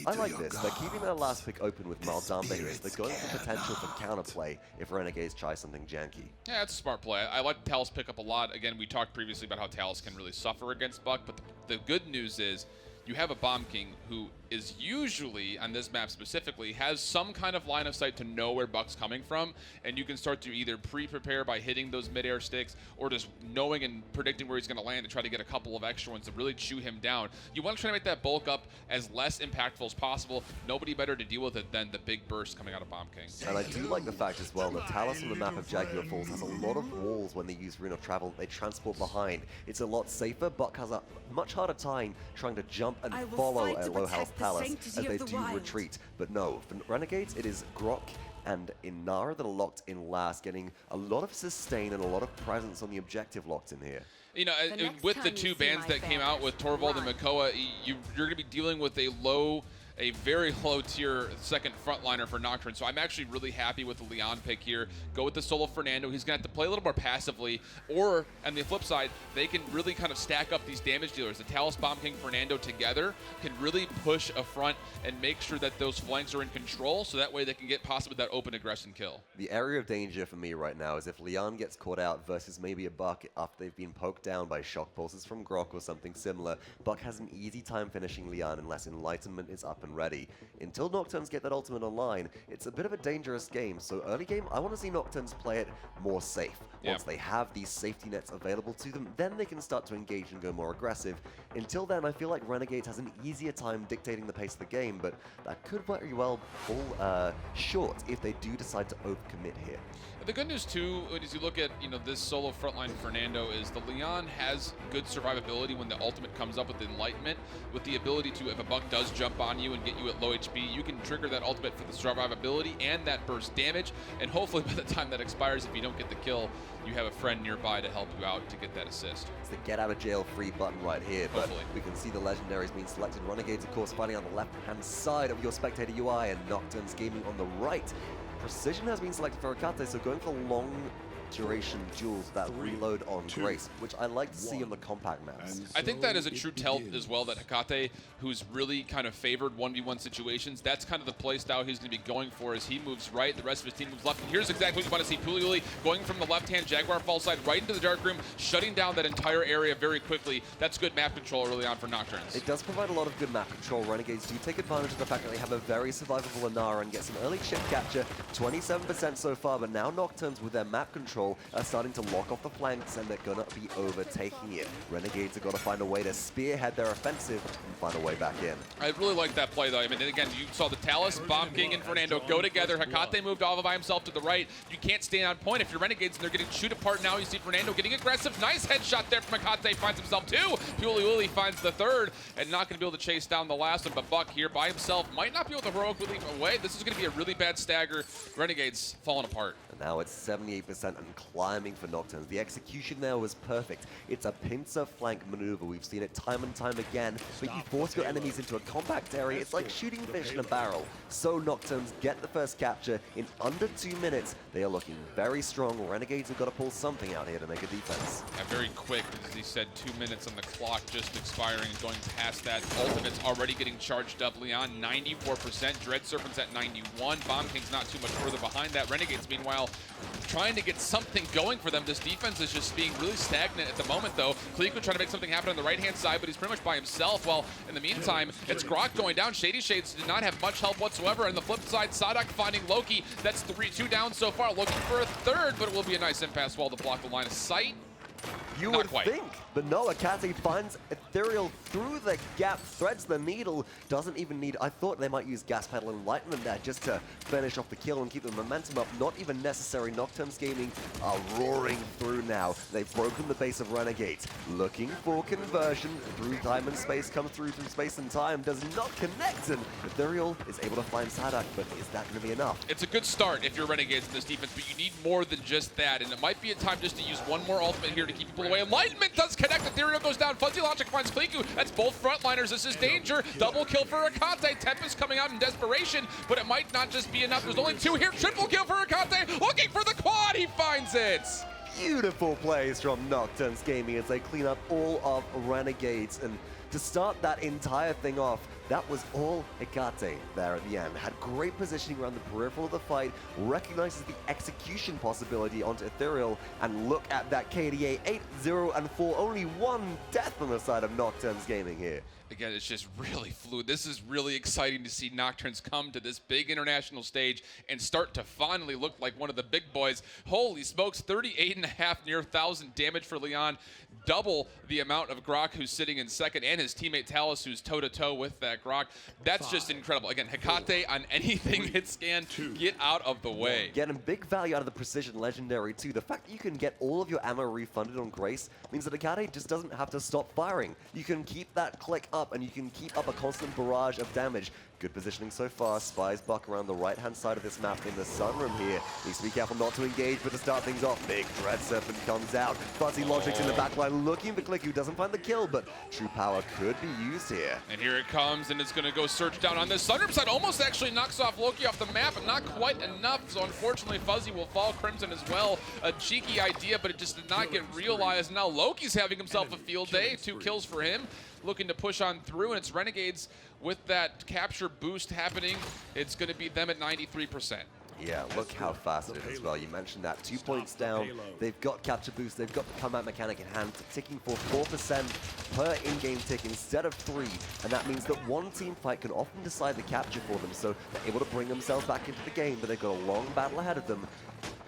I like this. They're keeping their last pick open with Maldambe here. They're going for potential for counterplay if Renegades try something janky. Yeah, that's a smart play. I like Talus pick up a lot. Again, we talked previously about how Talus can really suffer against Buck, but the good news is you have a Bomb King who is usually, on this map specifically, has some kind of line of sight to know where Buck's coming from, and you can start to either pre-prepare by hitting those mid-air sticks or just knowing and predicting where he's going to land to try to get a couple of extra ones to really chew him down. You want to try to make that bulk up as less impactful as possible. Nobody better to deal with it than the big burst coming out of Bomb King. And I do like the fact as well that Talus on the map of Jaguar Falls has a lot of walls when they use Rune of Travel that they transport behind. It's a lot safer. Buck has a much harder time trying to jump and follow a low health Talus as they do retreat. But no, for Renegades, it is Grok and Inara that are locked in last, getting a lot of sustain and a lot of presence on the objective locked in here. You know, with the two bans that came out with Torvald and Makoa, you're going to be dealing with a very low tier second frontliner for Nocturne. So I'm actually really happy with the Leon pick here. Go with the solo Fernando. He's going to have to play a little more passively. Or, on the flip side, they can really kind of stack up these damage dealers. The Talus, Bomb King, Fernando together can really push a front and make sure that those flanks are in control, so that way they can get possibly that open aggression kill. The area of danger for me right now is if Leon gets caught out versus maybe a Buck after they've been poked down by shock pulses from Grok or something similar. Buck has an easy time finishing Leon unless Enlightenment is up and ready. Until Nocturnes get that ultimate online, it's a bit of a dangerous game. So early game, I want to see Nocturnes play it more safe. Once they have these safety nets available to them, then they can start to engage and go more aggressive. Until then, I feel like Renegades has an easier time dictating the pace of the game, but that could very well fall short if they do decide to overcommit here. The good news too, as you look at this solo frontline Fernando, is the Leon has good survivability when the ultimate comes up with Enlightenment, with the ability to, if a Buck does jump on you and get you at low HP, you can trigger that ultimate for the survivability and that burst damage, and hopefully by the time that expires, if you don't get the kill, you have a friend nearby to help you out to get that assist. It's the get out of jail free button right here, but Hopefully. we can see the legendaries being selected. Renegades, of course, fighting on the left-hand side of your spectator UI, and Nocturnes Gaming on the right. Precision has been selected for Etaceh, so going for long duration duels that reload on Grace, which I like to see on the compact maps. I think that is a true tell as well, that Etaceh, who's really kind of favored 1v1 situations, that's kind of the play style he's going to be going for as he moves right, the rest of his team moves left. And here's exactly what you want to see. Puleule going from the left-hand Jaguar fall side right into the dark room, shutting down that entire area very quickly. That's good map control early on for Nocturnes. It does provide a lot of good map control. Renegades do take advantage of the fact that they have a very survivable Inara and get some early chip capture, 27% so far, but now Nocturnes with their map control are starting to lock off the flanks and they're going to be overtaking it. Renegades have got to find a way to spearhead their offensive and find a way back in. I really like that play though. I mean, again, you saw the Talus, Bomb King, and Fernando go together. Etaceh moved off by himself to the right. You can't stay on point if you're Renegades and they're getting shoot apart now. You see Fernando getting aggressive. Nice headshot there from Etaceh. Finds himself two. Puleule finds the third and not going to be able to chase down the last one. But Buck here by himself might not be able to heroically leave him away. This is going to be a really bad stagger. Renegades falling apart. And now it's 78% and climbing for Nocturnes. The execution there was perfect. It's a pincer flank maneuver. We've seen it time and time again. But you force your enemies into a compact area. It's like shooting fish in a barrel. So Nocturnes get the first capture in under 2 minutes. They are looking very strong. Renegades have got to pull something out here to make a defense. Very quick, as he said, 2 minutes on the clock just expiring and going past that. Ultimate's already getting charged up. Leon, 94%. Dread Serpent's at 91. Bomb King's not too much further behind that. Renegades, meanwhile, trying to get something going for them. This defense is just being really stagnant at the moment, though. Cliku trying to make something happen on the right-hand side, but he's pretty much by himself. While in the meantime, it's Grok going down. ShadeeyShades did not have much help whatsoever. On the flip side, Saadhak finding Lokii. That's 2 down so far. Looking for a third, but it will be a nice impasse wall to block the line of sight. You Not would quite. think, but no, Etaceh finds Ethereall through the gap, threads the needle, doesn't even need, I thought they might use Gas Pedal Enlightenment there just to finish off the kill and keep the momentum up. Not even necessary. Nocturnes Gaming are roaring through now. They've broken the base of Renegades. Looking for conversion through time and space, come through space and time, does not connect, and Ethereall is able to find Saadhak, but is that going to be enough? It's a good start if you're Renegades in this defense, but you need more than just that, and it might be a time just to use one more ultimate here to keep people away. Enlightenment does connect. Ethereal goes down. Fuzzy Logic finds Cliku. That's both frontliners. This is danger. Double kill for Etaceh. Tempest coming out in desperation, but it might not just be enough. There's only 2 here. Triple kill for Etaceh. Looking for the quad. He finds it. Beautiful plays from Nocturnes Gaming as they clean up all of Renegades. And to start that entire thing off, that was all Etaceh there at the end. Had great positioning around the peripheral of the fight, recognizes the execution possibility onto Ethereal, and look at that KDA 8-0-4. Only 1 death on the side of Nocturnes Gaming here. Again, it's just really fluid. This is really exciting to see Nocturnes come to this big international stage and start to finally look like one of the big boys. Holy smokes, 38.5, near 1,000 damage for Leon. Double the amount of Grok, who's sitting in second, and his teammate Talus, who's toe-to-toe with that Grok. That's just incredible. Again, Etaceh on anything hit scan, get out of the way. Getting big value out of the Precision Legendary, too. The fact that you can get all of your ammo refunded on Grace means that Etaceh just doesn't have to stop firing. You can keep that click up, and you can keep up a constant barrage of damage. Good positioning so far. Spies Buck around the right-hand side of this map in the sunroom here. Needs to be careful not to engage, but to start things off, big Dread Serpent comes out. Fuzzy Logic's in the backline looking for Cliku. Doesn't find the kill, but True Power could be used here. And here it comes, and it's going to go search down on this sunroom side. Almost actually knocks off Lokii off the map, but not quite enough. So unfortunately, Fuzzy will fall. Crimson as well. A cheeky idea, but it just did not get realized. Now Loki's having himself a field day. 2 kills for him. Looking to push on through, and it's Renegades with that capture boost happening. It's going to be them at 93%. Yeah, look how fast it is as well. You mentioned that. 2 points down. They've got capture boost. They've got the combat mechanic in hand, ticking for 4% per in-game tick instead of 3. And that means that one team fight can often decide the capture for them. So they're able to bring themselves back into the game, but they've got a long battle ahead of them.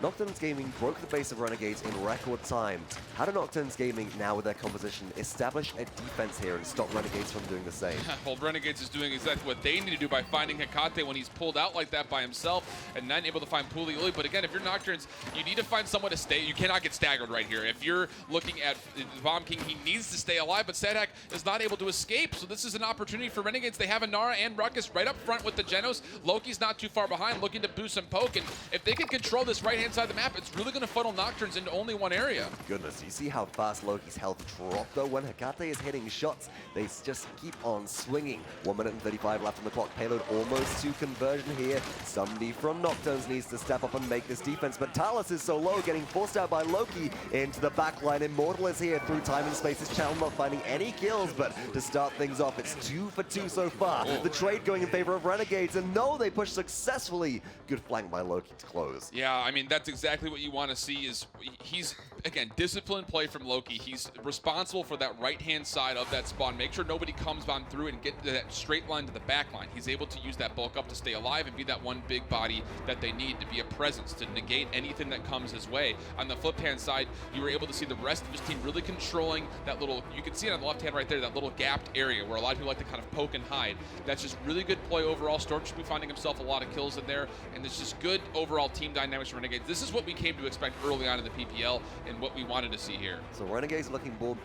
Nocturns Gaming broke the base of Renegades in record time. How do Nocturns Gaming, now with their composition, establish a defense here and stop Renegades from doing the same? Well, Renegades is doing exactly what they need to do by finding Hecate when he's pulled out like that by himself and then able to find Puleule. But again, if you're Nocturns, you need to find someone to stay. You cannot get staggered right here. If you're looking at Bomb King, he needs to stay alive, but Saadhak is not able to escape. So this is an opportunity for Renegades. They have Inara and Ruckus right up front with the Genos. Loki's not too far behind, looking to boost and poke. And if they can control this right-hand side of the map, it's really going to funnel Nocturns into only one area. Goodness, you see how fast Loki's health dropped though? When Hecate is hitting shots, they just keep on swinging. 1 minute and 35 left on the clock. Payload almost to conversion here. Somebody from Nocturns needs to step up and make this defense, but Talus is so low, getting forced out by Lokii into the back line. Immortal is here through time and space. His channel not finding any kills, but to start things off, it's 2 for 2 so far. The trade going in favor of Renegades, and no, they push successfully. Good flank by Lokii to close. Yeah, I mean, that's exactly what you want to see. Is he's, again, disciplined play from Lokii. He's responsible for that right-hand side of that spawn. Make sure nobody comes on through and get that straight line to the back line. He's able to use that bulk up to stay alive and be that one big body that they need to be a presence, to negate anything that comes his way. On the flip-hand side, you were able to see the rest of his team really controlling that little, you can see it on the left-hand right there, that little gapped area where a lot of people like to kind of poke and hide. That's just really good play overall. Stormtroopey finding himself a lot of kills in there, and it's just good overall team dynamics for Renegades. This is what we came to expect early on in the PPL and what we wanted to see here. So Renegades looking more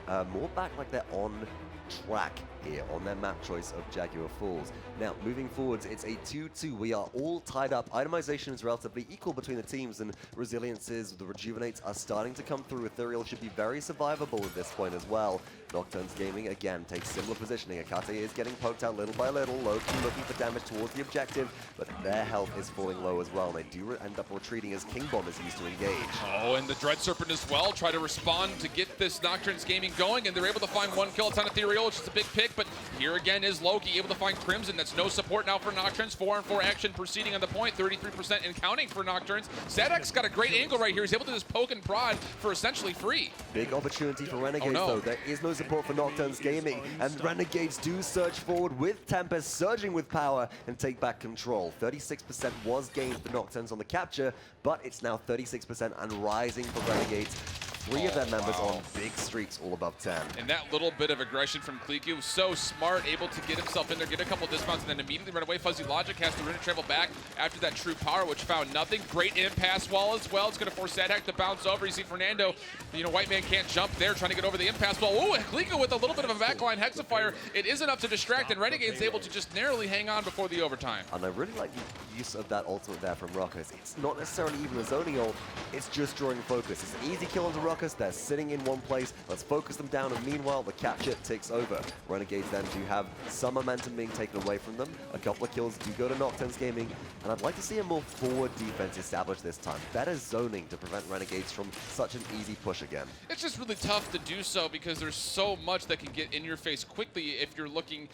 back like they're on track here on their map choice of Jaguar Falls. Now, moving forwards, it's a 2-2. We are all tied up. Itemization is relatively equal between the teams, and resiliences, the rejuvenates are starting to come through. Ethereall should be very survivable at this point as well. Nocturns Gaming, again, takes similar positioning. Etaceh is getting poked out little by little. Lokii looking for damage towards the objective, but their health is falling low as well. They do end up retreating as King Bomb is used to engage. Oh, and the Dread Serpent as well. Try to respond to get this Nocturns Gaming going, and they're able to find 1 kill. It's on Ethereall, which is a big pick, but here again is Lokii able to find Crimson. That's no support now for Nocturns. 4-on-4 action proceeding on the point. 33% and counting for Nocturns. Saadhak's got a great angle right here. He's able to just poke and prod for essentially free. Big opportunity for Renegades, though. There is no support for Nocturns Gaming, and Renegades do surge forward with Tempest, surging with power and take back control. 36% was gained for Nocturns on the capture, but it's now 36% and rising for Renegades. 3 of their members on big streaks, all above 10. And that little bit of aggression from Cliku, so smart, able to get himself in there, get a couple dismounts, and then immediately run away. Fuzzy Logic has to run and travel back after that True Power, which found nothing. Great impasse wall as well. It's going to force Saadhak to bounce over. You see Fernando, White Man can't jump there, trying to get over the impasse wall. Oh, Cliku with a little bit of a backline Hexafire. It is enough to distract, and Renegade's able to just narrowly hang on before the overtime. And I really like the use of that ultimate there from Ruckus. It's not necessarily even a zoning ult, it's just drawing focus. It's an easy kill onto Ruckus. They're sitting in one place. Let's focus them down, and meanwhile, the capture takes over. Renegades then do have some momentum being taken away from them. A couple of kills do go to Nocturns Gaming, and I'd like to see a more forward defense established this time. Better zoning to prevent Renegades from such an easy push again. It's just really tough to do so because there's so much that can get in your face quickly if you're looking,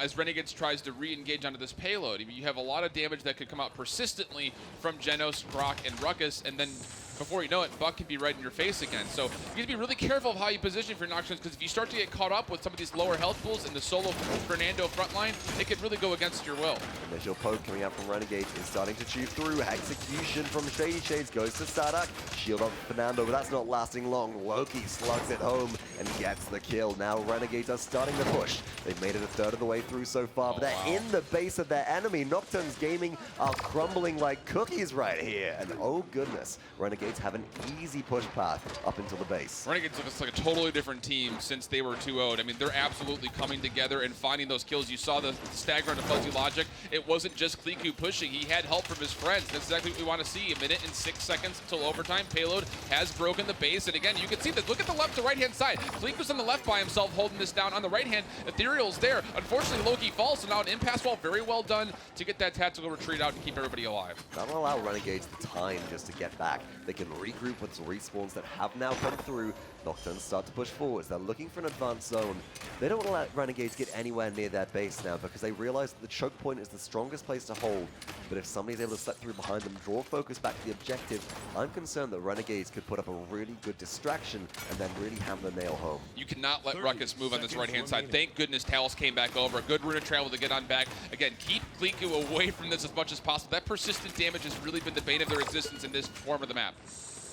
as Renegades tries to re-engage onto this payload. You have a lot of damage that could come out persistently from Genos, Brock, and Ruckus, and then before you know it, Buck can be right in your face again. So you have to be really careful of how you position for Nocturns, because if you start to get caught up with some of these lower health pools in the solo Fernando frontline, it could really go against your will. Initial poke coming out from Renegades is starting to chew through. Execution from ShadeeyShades goes to Saadhak. Shield up Fernando, but that's not lasting long. Lokii slugs it home and gets the kill. Now Renegades are starting to push. They've made it a third of the way through so far, but they're in the base of their enemy. Nocturns Gaming are crumbling like cookies right here. And oh goodness, Renegades Renegades have an easy push path up into the base. Renegades looks like a totally different team since they were 2-0'd. I mean, they're absolutely coming together and finding those kills. You saw the stagger on the Fuzzy Logic. It wasn't just Cliku pushing. He had help from his friends. That's exactly what we want to see. 1 minute and 6 seconds until overtime. Payload has broken the base. And again, you can see that. Look at the left to right-hand side. Cliku's on the left by himself holding this down. On the right hand, Ethereall's there. Unfortunately, Lokii falls, so now an impasse wall. Very well done to get that tactical retreat out and keep everybody alive. That'll allow Renegades the time just to get back. They can regroup with the respawns that have now come through. Nocturns start to push forwards. They're looking for an advanced zone. They don't want to let Renegades get anywhere near their base now because they realize that the choke point is the strongest place to hold. But if somebody's able to slip through behind them, draw focus back to the objective, I'm concerned that Renegades could put up a really good distraction and then really hammer the nail home. You cannot let Ruckus move on this right-hand side. Thank goodness Talos came back over. A good rune of travel to get on back. Again, keep Cliku away from this as much as possible. That persistent damage has really been the bane of their existence in this form of the map.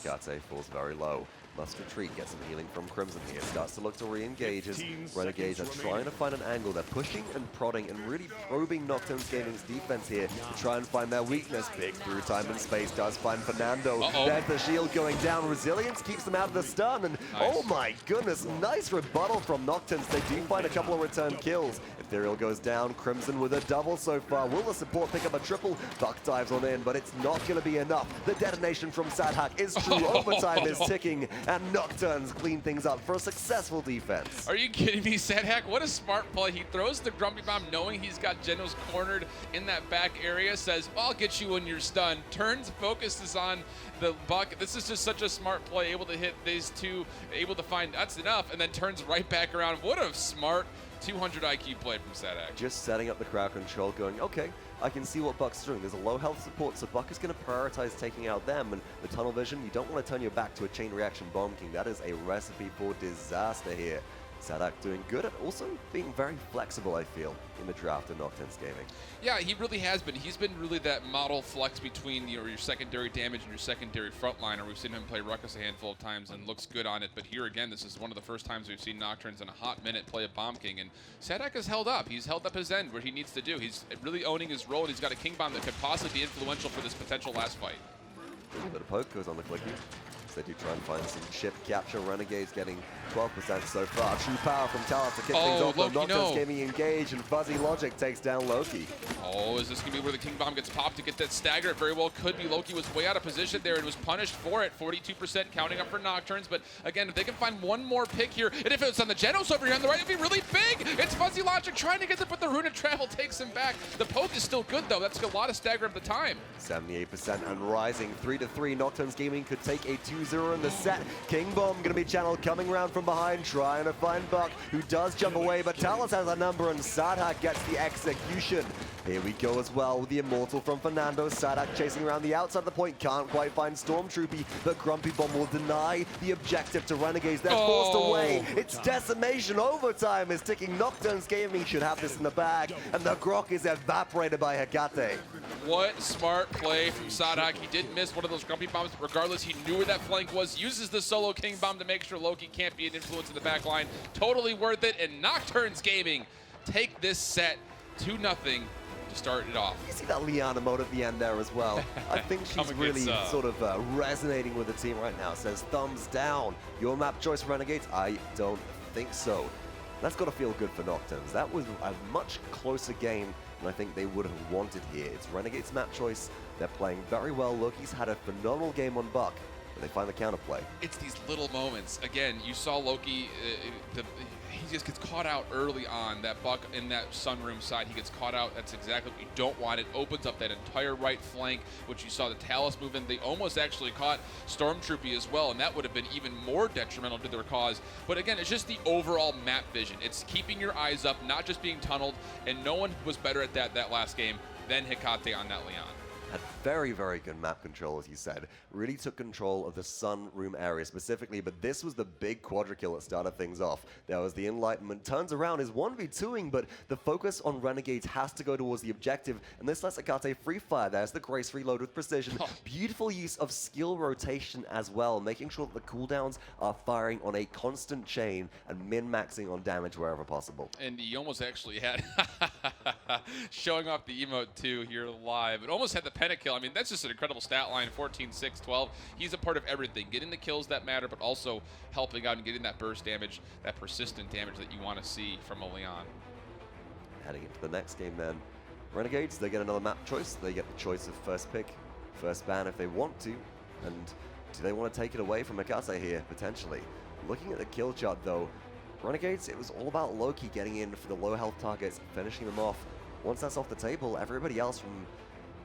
Etaceh falls very low. Must retreat, get some healing from Crimson here. Starts to look to re-engage as Renegades are trying to find an angle. They're pushing and prodding and really probing Nocturns Gaming's defense here to try and find their weakness. Big through time and space does find Fernando. There's the shield going down. Resilience keeps them out of the stun. And oh my goodness, nice rebuttal from Nocturns. They do find a couple of return kills. Ethereall goes down. Crimson with a double so far. Will the support pick up a triple? Buck dives on in, but it's not going to be enough. The detonation from Saadhak is true. Overtime is ticking. And Nocturns clean things up for a successful defense. Are you kidding me, Saadhak? What a smart play. He throws the Grumpy Bomb knowing he's got Genos cornered in that back area, says, I'll get you when you're stunned. Turns, focuses on the Buck. This is just such a smart play, able to hit these two, able to find that's enough, and then turns right back around. What a smart 200 IQ play from Saadhak. Just setting up the crowd control, going, okay, I can see what Buck's doing. There's a low health support, so Buck is going to prioritize taking out them. And the tunnel vision, you don't want to turn your back to a chain reaction bomb king. That is a recipe for disaster here. Saadhak doing good and also being very flexible, I feel, in the draft of Nocturns Gaming. Yeah, he really has been. He's been really that model flex between your secondary damage and your secondary frontliner. We've seen him play Ruckus a handful of times and looks good on it. But here again, this is one of the first times we've seen Nocturns in a hot minute play a Bomb King. And Saadhak has held up. He's held up his end where he needs to do. He's really owning his role, and he's got a King Bomb that could possibly be influential for this potential last fight. A little bit of poke goes on the Cliku. They do try and find some chip capture. Renegades getting 12% so far. True power from Talos to kick things off. Lokii, Nocturns Gaming engage, and Fuzzy Logic takes down Lokii. Oh, is this going to be where the King Bomb gets popped to get that stagger? It very well could be. Lokii was way out of position there and was punished for it. 42% counting up for Nocturns. But again, if they can find one more pick here, and if it's on the Genos over here on the right, it'd be really big. It's Fuzzy Logic trying to get it, but the Rune of Travel takes him back. The poke is still good, though. That's a lot of stagger at the time. 78% and rising. 3-3. Nocturns Gaming could take a 2-0 in the set. King Bomb going to be channeled, coming around from behind, trying to find Buck, who does jump away, but Talos has a number, and Saadhak gets the execution. Here we go as well with the Immortal from Fernando. Saadhak chasing around the outside of the point, can't quite find Stormtroopey, but Grumpy Bomb will deny the objective to Renegades. They're forced away. It's decimation. Overtime is ticking. Nocturns Gaming should have this in the bag, and the Grok is evaporated by Hecate. What smart play from Saadhak. He did miss one of those Grumpy Bombs, but regardless, he knew where that flank was. Uses the solo King Bomb to make sure Lokii can't be an influence in the back line. Totally worth it, and Nocturns Gaming take this set 2-0 to start it off. You see that Liana mode at the end there as well. I think she's really sort of resonating with the team right now. Says thumbs down. Your map choice, Renegades? I don't think so. That's got to feel good for Nocturns. That was a much closer game than I think they would have wanted here. It's Renegades map choice. They're playing very well. Loki's had a phenomenal game on Buck, but they find the counterplay. It's these little moments. Again, you saw Lokii, he just gets caught out early on. That Buck in that sunroom side, he gets caught out. That's exactly what you don't want. It opens up that entire right flank, which you saw the Talos move in. They almost actually caught Stormtroopey as well, and that would have been even more detrimental to their cause. But again, it's just the overall map vision. It's keeping your eyes up, not just being tunneled, and no one was better at that last game than Hecate on that Leon. Had very, very good map control, as you said. Really took control of the sunroom area specifically, but this was the big quadra kill that started things off. There was the Enlightenment. Turns around, is 1v2ing, but the focus on Renegades has to go towards the objective, and this lets Hecate free fire. There's the Grace reload with precision. Beautiful use of skill rotation as well, making sure that the cooldowns are firing on a constant chain and min-maxing on damage wherever possible. And he almost actually had, showing off the emote too here live, it almost had the pentakill. I mean, that's just an incredible stat line, 14, 6, 12. He's a part of everything, getting the kills that matter, but also helping out and getting that burst damage, that persistent damage that you want to see from a Leon. Heading into the next game then, Renegades, they get another map choice. They get the choice of first pick, first ban if they want to, and do they want to take it away from Etaceh here, potentially? Looking at the kill chart though, Renegades, it was all about Lokii getting in for the low health targets, finishing them off. Once that's off the table, everybody else from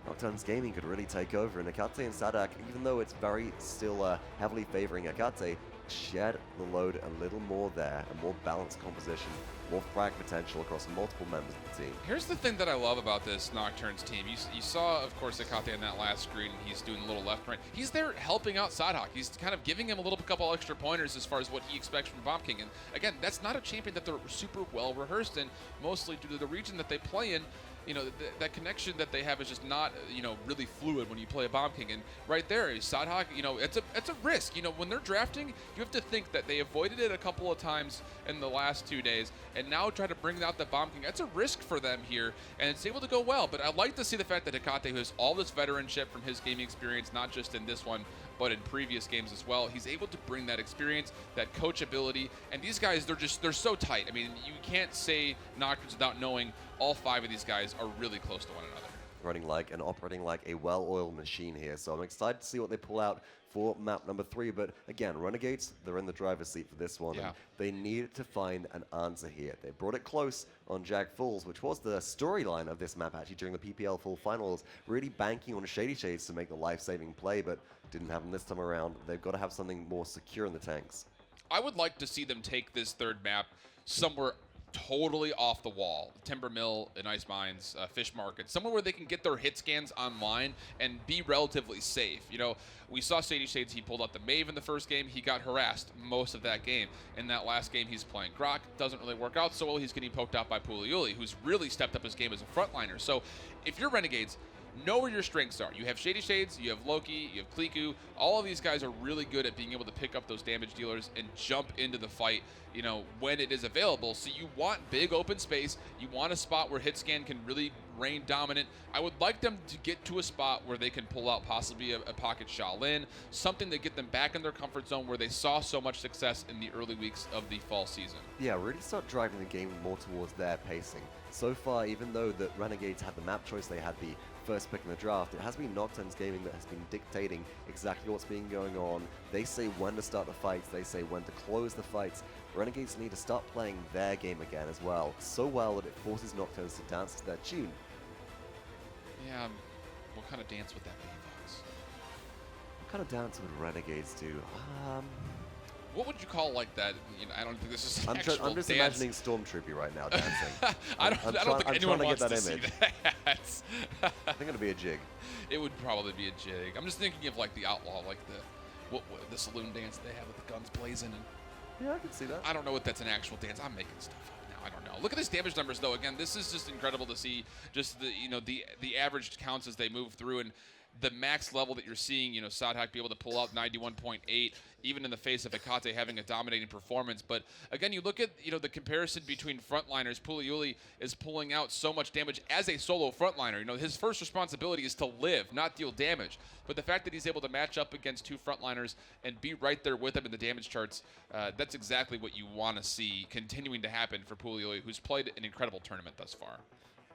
Nocturns Gaming could really take over, and Etaceh and Saadhak, even though it's very still heavily favoring Etaceh, shared the load a little more there, a more balanced composition, more frag potential across multiple members of the team. Here's the thing that I love about this Nocturns team. You saw, of course, Etaceh in that last screen. He's doing a little left and right. He's there helping out Saadhak. He's kind of giving him a couple extra pointers as far as what he expects from Bomb King. And again, that's not a champion that they're super well rehearsed in, mostly due to the region that they play in. You know, that connection that they have is just not, you know, really fluid when you play a Bomb King. And right there, Saadhak, you know, it's a risk. You know, when they're drafting, you have to think that they avoided it a couple of times in the last 2 days, and now try to bring out the Bomb King. That's a risk for them here, and it's able to go well. But I like to see the fact that Etaceh, who has all this veteranship from his gaming experience, not just in this one, but in previous games as well, he's able to bring that experience, that coachability, and these guys, they're so tight. I mean, you can't say Nocturns without knowing all 5 of these guys are really close to one another. Running like and operating like a well-oiled machine here, so I'm excited to see what they pull out for map number 3. But again, Renegades, they're in the driver's seat for this one. Yeah. And they needed to find an answer here. They brought it close on Jag Falls, which was the storyline of this map actually during the PPL Full Finals, really banking on ShadeeyShades to make the life-saving play, but didn't happen this time around. They've got to have something more secure in the tanks. I would like to see them take this third map somewhere totally off the wall. Timber Mill and Ice Mines, Fish Market, somewhere where they can get their hit scans online and be relatively safe. You know, we saw ShadeeyShades, he pulled out the Mave in the first game. He got harassed most of that game. In that last game, he's playing Grok. Doesn't really work out so well. He's getting poked out by Puleule, who's really stepped up his game as a frontliner. So if you're Renegades, know where your strengths are. You have ShadeeyShades, you have Lokii, you have Cliku. All of these guys are really good at being able to pick up those damage dealers and jump into the fight, you know, when it is available. So you want big open space. You want a spot where Hitscan can really reign dominant. I would like them to get to a spot where they can pull out possibly a pocket Shaolin, something to get them back in their comfort zone where they saw so much success in the early weeks of the fall season. Yeah, really start driving the game more towards their pacing. So far, even though the Renegades had the map choice, they had the first pick in the draft, it has been Nocturns Gaming that has been dictating exactly what's been going on. They say when to start the fights, they say when to close the fights. Renegades need to start playing their game again as well, so well that it forces Nocturns to dance to their tune. Yeah, what kind of dance would that be, Fox? What kind of dance would Renegades do? What would you call like that? You know, I don't think this is an I'm just dance. imagining Stormtroopey right now dancing. I don't think anyone wants to see that. I think it'd be a jig. It would probably be a jig. I'm just thinking of like the outlaw, like the saloon dance they have with the guns blazing. And Yeah, I can see that. I don't know if that's an actual dance. I'm making stuff up now. I don't know. Look at these damage numbers though. Again, this is just incredible to see. Just the average counts as they move through, and the max level that you're seeing, you know, Saadhak be able to pull out 91.8, even in the face of Etaceh having a dominating performance. But again, you look at, you know, the comparison between frontliners. Puleule is pulling out so much damage as a solo frontliner. You know, his first responsibility is to live, not deal damage. But the fact that he's able to match up against 2 frontliners and be right there with him in the damage charts, that's exactly what you want to see continuing to happen for Puleule, who's played an incredible tournament thus far.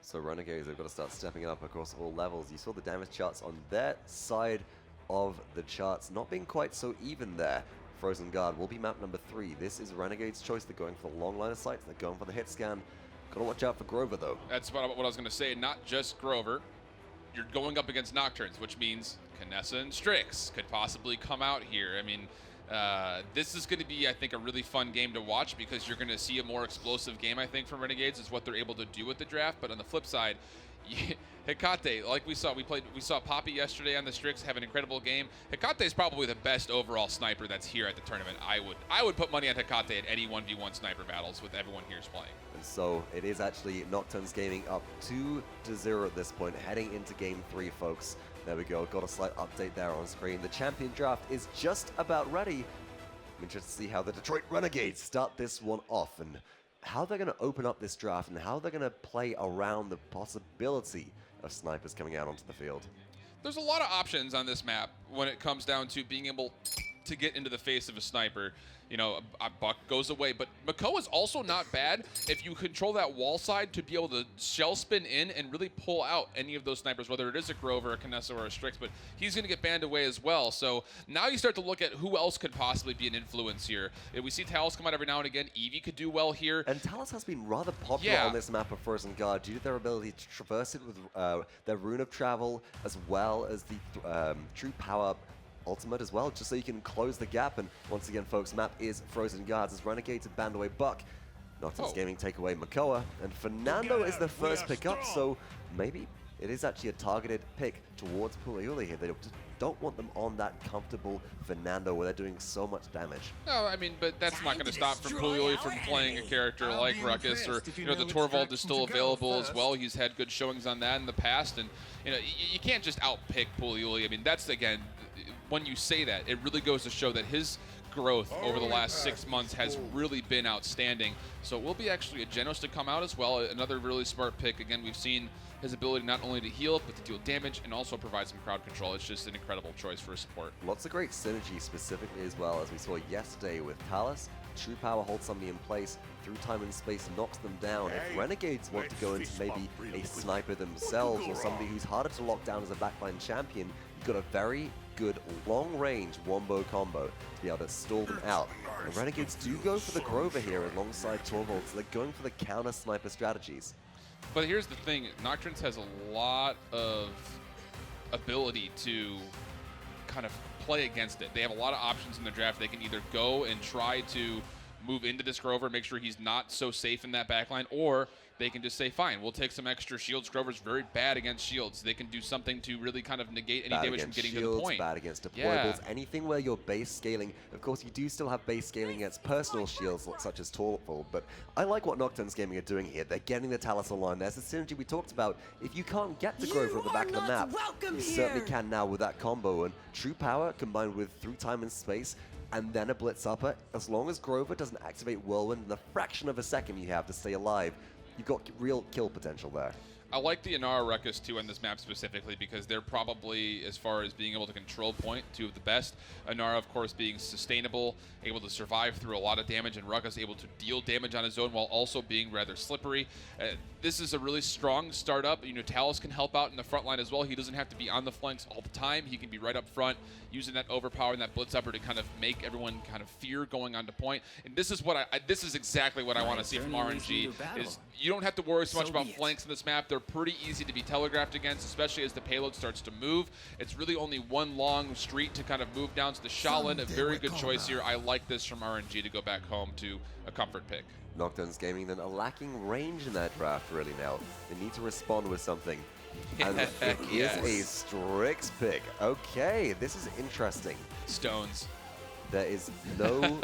So Renegades, they've got to start stepping it up across all levels. You saw the damage charts on their side of the charts not being quite so even there. Frozen Guard will be map number 3. This is Renegade's choice. They're going for the long line of sights. They're going for the hit scan. Got to watch out for Grover, though. That's what I was going to say. Not just Grover. You're going up against Nocturns, which means Knessa and Strix could possibly come out here. I mean, this is going to be, I think, a really fun game to watch because you're going to see a more explosive game, I think, from Renegades is what they're able to do with the draft. But on the flip side, Hecate, like we saw Poppy yesterday on the Strix have an incredible game. Hecate is probably the best overall sniper that's here at the tournament. I would put money on Hecate at any 1v1 sniper battles with everyone here's playing. And so it is actually Nocturns Gaming up 2-0 at this point, heading into game 3, folks. There we go, got a slight update there on screen. The champion draft is just about ready. I'm interested to see how the Detroit Renegades start this one off and how they're going to open up this draft and how they're going to play around the possibility of snipers coming out onto the field. there's a lot of options on this map when it comes down to being able to get into the face of a sniper. You know, a buck goes away, but Mako is also not bad if you control that wall side to be able to shell spin in and really pull out any of those snipers, whether it is a Grover, a Kinessa, or a Strix, but he's going to get banned away as well. So now you start to look at who else could possibly be an influence here. We see Talus come out every now and again. Eevee could do well here. And Talus has been rather popular on this map of Frozen Guard due to their ability to traverse it with their Rune of Travel, as well as the True Power ultimate as well, just so you can close the gap. And once again, folks, map is Frozen Guards as Renegades have banned away Buck. Nocturns Gaming take away Makoa, and Fernando is the first pick up, so maybe it is actually a targeted pick towards Puleule here. They don't want them on that comfortable Fernando where they're doing so much damage. No, I mean, but that's not going to stop from Puleule from playing a character like Ruckus, or, you know, the Torvald is still available as well. He's had good showings on that in the past, and, you know, you can't just outpick Puleule. I mean, that's, again, when you say that, it really goes to show that his growth over the last 6 months has really been outstanding. So it will be actually a Genos to come out as well. Another really smart pick. Again, we've seen his ability not only to heal, but to deal damage and also provide some crowd control. It's just an incredible choice for support. Lots of great synergy specifically as well, as we saw yesterday with Talus. True Power holds somebody in place through time and space, knocks them down. If Renegades want to go into maybe a sniper themselves or somebody who's harder to lock down as a backline champion, you've got a very good long-range wombo combo to be able to stall them out. And Renegades do go for the Grover here alongside Torvald, so they're going for the counter sniper strategies. But here's the thing, Nocturns has a lot of ability to kind of play against it. They have a lot of options in the draft. They can either go and try to move into this Grover, make sure he's not so safe in that backline, or they can just say, fine, we'll take some extra shields. Grover's very bad against shields. They can do something to really kind of negate any damage from getting shields, to the point. Bad against deployables, anything where you're base scaling. Of course, you do still have base scaling against personal shields, such as Torvald, but I like what Nocturns Gaming are doing here. They're getting the Talus online. There's the synergy we talked about. If you can't get to Grover at the back of the map, you certainly can now with that combo. And True Power combined with through time and space, and then a Blitz Upper, as long as Grover doesn't activate Whirlwind in the fraction of a second you have to stay alive, you've got real kill potential there. I like the Inara Ruckus too on this map specifically because they're probably, as far as being able to control point, two of the best. Inara, of course, being sustainable, able to survive through a lot of damage, and Ruckus able to deal damage on his own while also being rather slippery. This is a really strong startup. You know, Talus can help out in the front line as well. He doesn't have to be on the flanks all the time. He can be right up front, using that overpower and that blitz upper to kind of make everyone kind of fear going on to point. And this is what this is exactly what I want to see from RNG. Is you don't have to worry so much about flanks in this map. They're pretty easy to be telegraphed against, especially as the payload starts to move. It's really only one long street to kind of move down to the Shaolin. A very good choice here. I like this from RNG to go back home to a comfort pick. Nocturns Gaming then are lacking range in that draft really now. They need to respond with something. And it is a Strix pick. Okay, this is interesting. Stones. There is no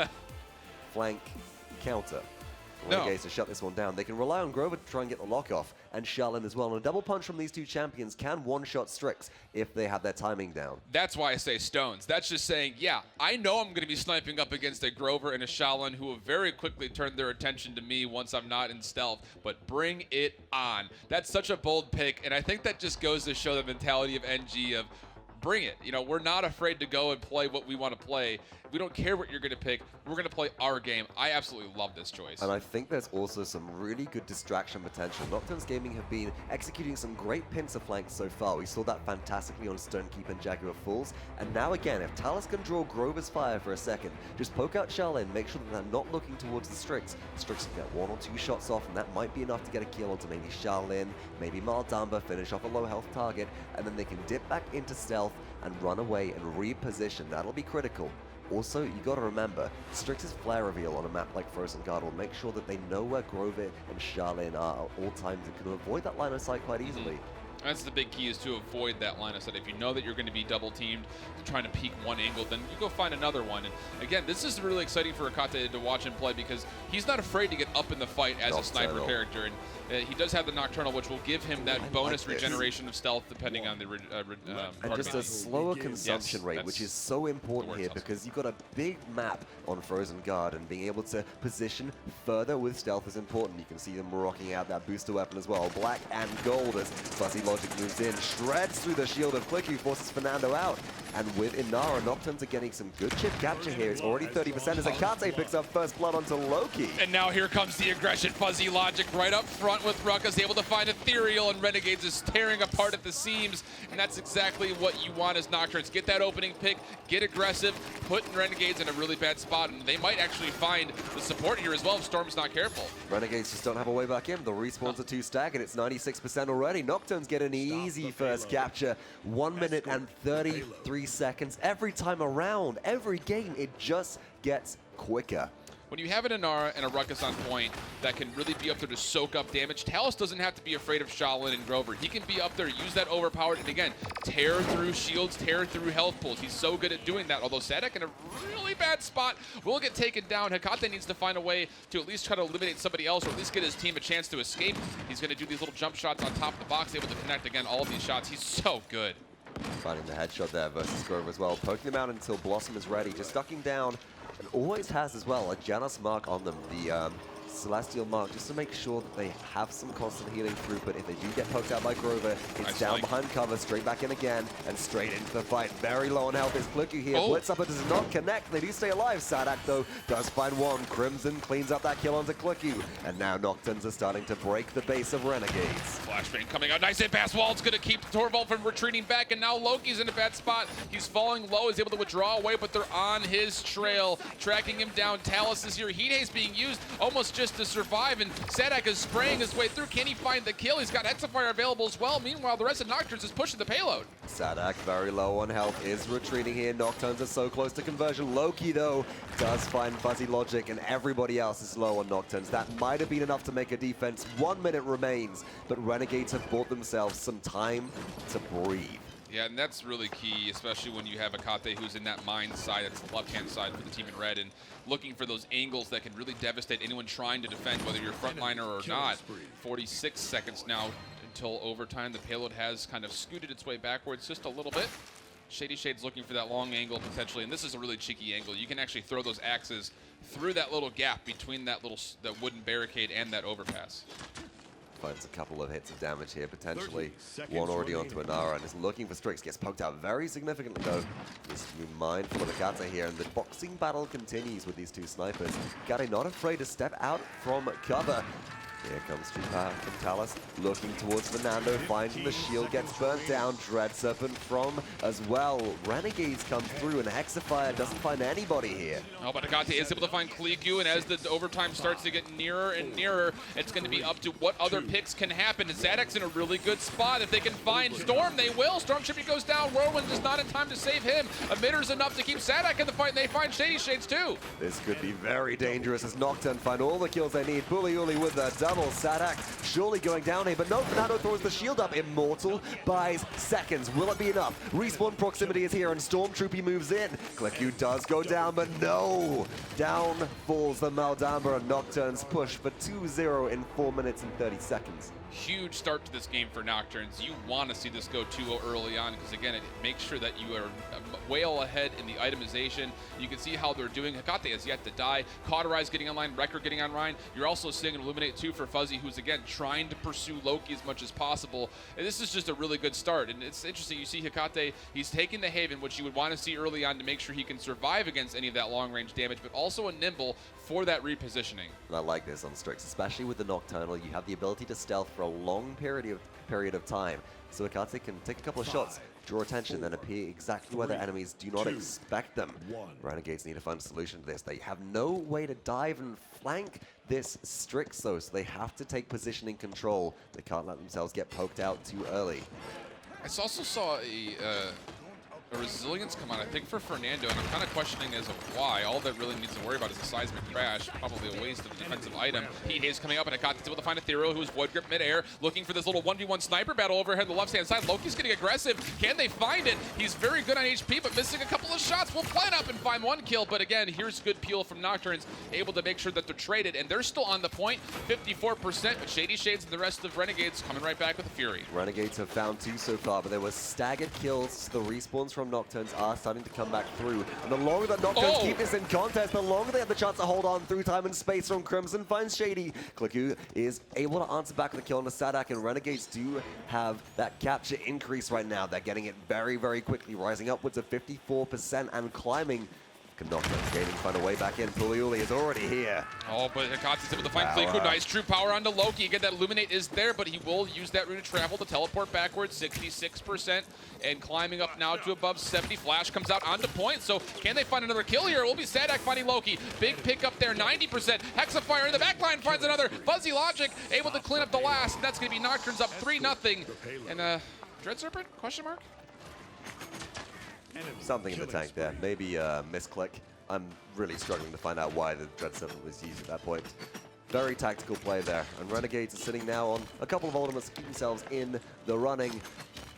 flank counter. Renegades to shut this one down. They can rely on Grover to try and get the lock off, and Shaolin as well. And a double punch from these two champions can one-shot Strix if they have their timing down. That's why I say Stones. That's just saying, yeah, I know I'm going to be sniping up against a Grover and a Shaolin who will very quickly turn their attention to me once I'm not in stealth, but bring it on. That's such a bold pick, and I think that just goes to show the mentality of NG of bring it. You know, we're not afraid to go and play what we want to play. We don't care what you're going to pick. We're going to play our game. I absolutely love this choice. And I think there's also some really good distraction potential. Nocturns Gaming have been executing some great pincer flanks so far. We saw that fantastically on Stonekeep and Jaguar Falls. And now again, if Talus can draw Grover's fire for a second, just poke out Shaolin, make sure that they're not looking towards the Strix. Strix can get 1 or 2 shots off, and that might be enough to get a kill onto maybe Shaolin, maybe Maldamba, finish off a low health target, and then they can dip back into stealth and run away and reposition. That'll be critical. Also, you got to remember, Strix's flare reveal on a map like Frozen Guard will make sure that they know where Grover and Shaolin are at all times and can avoid that line of sight quite easily. That's the big key, is to avoid that line of sight. If you know that you're going to be double teamed, trying to peek one angle, then you go find another one. And again, this is really exciting for Etaceh to watch him play because he's not afraid to get up in the fight as a sniper character. And he does have the Nocturnal, which will give him that bonus regeneration of stealth depending on the and just a slower consumption rate, which is so important here because you've got a big map on Frozen Guard, and being able to position further with stealth is important. You can see them rocking out that booster weapon as well, black and gold, as Fuzzy Logic moves in, shreds through the shield of Cliku, forces Fernando out. And with Inara, Nocturns are getting some good chip capture here. It's already 30% as Etaceh picks up first blood onto Lokii. And now here comes the aggression. Fuzzy Logic right up front with Ruckus, able to find Ethereall, and Renegades is tearing apart at the seams. And that's exactly what you want as Nocturns. Get that opening pick, get aggressive, put Renegades in a really bad spot, and they might actually find the support here as well if Storm's not careful. Renegades just don't have a way back in. The respawns are too staggered. It's 96% already. Nocturns get an easy first capture. 1 minute and 33 seconds. Every time around, every game, it just gets quicker. When you have an Inara and a Ruckus on point that can really be up there to soak up damage, Talus doesn't have to be afraid of Shaolin and Grover. He can be up there, use that overpowered, and again, tear through shields, tear through health pools. He's so good at doing that, although Saadhak in a really bad spot will get taken down. Hecate needs to find a way to at least try to eliminate somebody else, or at least get his team a chance to escape. He's going to do these little jump shots on top of the box, able to connect, again, all of these shots. He's so good. Finding the headshot there versus Grover as well, poking them out until Blossom is ready, just ducking down, and always has as well a Janus mark on them, the Celestial mark, just to make sure that they have some constant healing throughput. If they do get poked out by Grover, it's Nice down flank. behind cover, straight back in again, and straight into the fight. Very low on health is Cliku here. Blitz upper does not connect. They do stay alive. Saadhak, though, does find one. Crimson cleans up that kill onto Cliku. And now Nocturns are starting to break the base of Renegades. Flashbang coming out. Nice hit pass. Wald's going to keep Torvald from retreating back, and now Loki's in a bad spot. He's falling low. He's able to withdraw away, but they're on his trail, tracking him down. Talus is here. Heat being used almost just to survive, and Saadhak is spraying his way through. Can he find the kill? He's got Hexafire available as well. Meanwhile, the rest of Nocturns is pushing the payload. Saadhak, very low on health, is retreating here. Nocturns are so close to conversion. Lokii, though, does find Fuzzy Logic, and everybody else is low on Nocturns. That might have been enough to make a defense. 1 minute remains, but Renegades have bought themselves some time to breathe. Yeah, and that's really key, especially when you have Hecate who's in that mine side, that's the left-hand side for the team in red, and looking for those angles that can really devastate anyone trying to defend, whether you're frontliner or not. 46 seconds now until overtime. The payload has kind of scooted its way backwards just a little bit. ShadeeyShades looking for that long angle potentially, and this is a really cheeky angle. You can actually throw those axes through that little gap between that wooden barricade and that overpass. Finds a couple of hits of damage here, potentially. One already onto Inara and is looking for Strix. Gets poked out very significantly, though. Needs to be mindful of Etaceh here, and the boxing battle continues with these two snipers. Etaceh not afraid to step out from cover. Here comes Chupa from Talus, looking towards Fernando, finding the shield, gets burnt down. Dread Serpent from as well. Renegades come through, and Hexafire doesn't find anybody here. Oh, but Hecate is able to find Cliku, and as the overtime starts to get nearer and nearer, it's going to be up to what other picks can happen. And Saadhak's in a really good spot. If they can find Storm, they will. Stormtroopey goes down. Whirlwind is not in time to save him. Emitter's enough to keep Saadhak in the fight, and they find ShadeeyShades too. This could be very dangerous as Nocturne find all the kills they need. Puleule with the double. Saadhak surely going down here, but no, Fernando throws the shield up. Immortal buys seconds. Will it be enough? Respawn proximity is here, and Stormtroopey moves in. Cliku does go down, but no! Down falls the Maldamba, and Nocturnes push for 2-0 in 4 minutes and 30 seconds. Huge start to this game for Nocturnes. You want to see this go 2-0 early on, because again, it makes sure that you are well ahead in the itemization. You can see how they're doing. Hecate has yet to die. Cauterize getting online, Wrecker getting online. You're also seeing an Illuminate 2 for Fuzzy, who's again trying to pursue Lokii as much as possible. And this is just a really good start. And it's interesting, you see Hecate, he's taking the Haven, which you would want to see early on to make sure he can survive against any of that long-range damage, but also a Nimble for that repositioning. And I like this on Strix, especially with the Nocturnal. You have the ability to stealth for a long period of time. So Etaceh can take a couple of shots, draw attention, then appear exactly where the enemies do not expect them. Renegades need to find a solution to this. They have no way to dive and flank this Strix, though, so they have to take positioning control. They can't let themselves get poked out too early. I also saw a resilience come on, I think, for Fernando, and I'm kind of questioning as of why. All that really needs to worry about is a seismic crash, probably a waste of a defensive item. Heat Haze coming up, and Hecate's able to find Ethereall, who's Void Grip midair, looking for this little 1v1 sniper battle overhead on the left-hand side. Loki's getting aggressive. Can they find it? He's very good on HP, but missing a couple of shots. Will line up and find one kill, but again, here's good peel from Nocturnes, able to make sure that they're traded, and they're still on the point, 54%, but ShadeeyShades and the rest of Renegades coming right back with the Fury. Renegades have found two so far, but there were staggered kills. The respawns from from Nocturns are starting to come back through. And the longer that Nocturns keep this in contest, the longer they have the chance to hold on through time and space from Crimson finds Shady. Cliku is able to answer back with a kill on the Saadhak, and Renegades do have that capture increase right now. They're getting it very, very quickly, rising upwards of 54% and climbing. Can Nocturns Gaming find a way back in? Puleule is already here. Oh, but Etaceh's able to find Cliku. Nice true power onto Lokii. Again, that Illuminate is there, but he will use that rune of travel to teleport backwards, 66%, and climbing up now to above 70. Flash comes out onto point, so can they find another kill here? It will be Saadhak finding Lokii. Big pick up there, 90%. Hexafire in the backline finds another. Fuzzy Logic able to clean up the last, and that's going to be Nocturns up 3-0. And Dread Serpent, question mark? Something in the tank there. Maybe a misclick. I'm really struggling to find out why the Dread Serpent was used at that point. Very tactical play there. And Renegades are sitting now on a couple of ultimates to keep themselves in the running.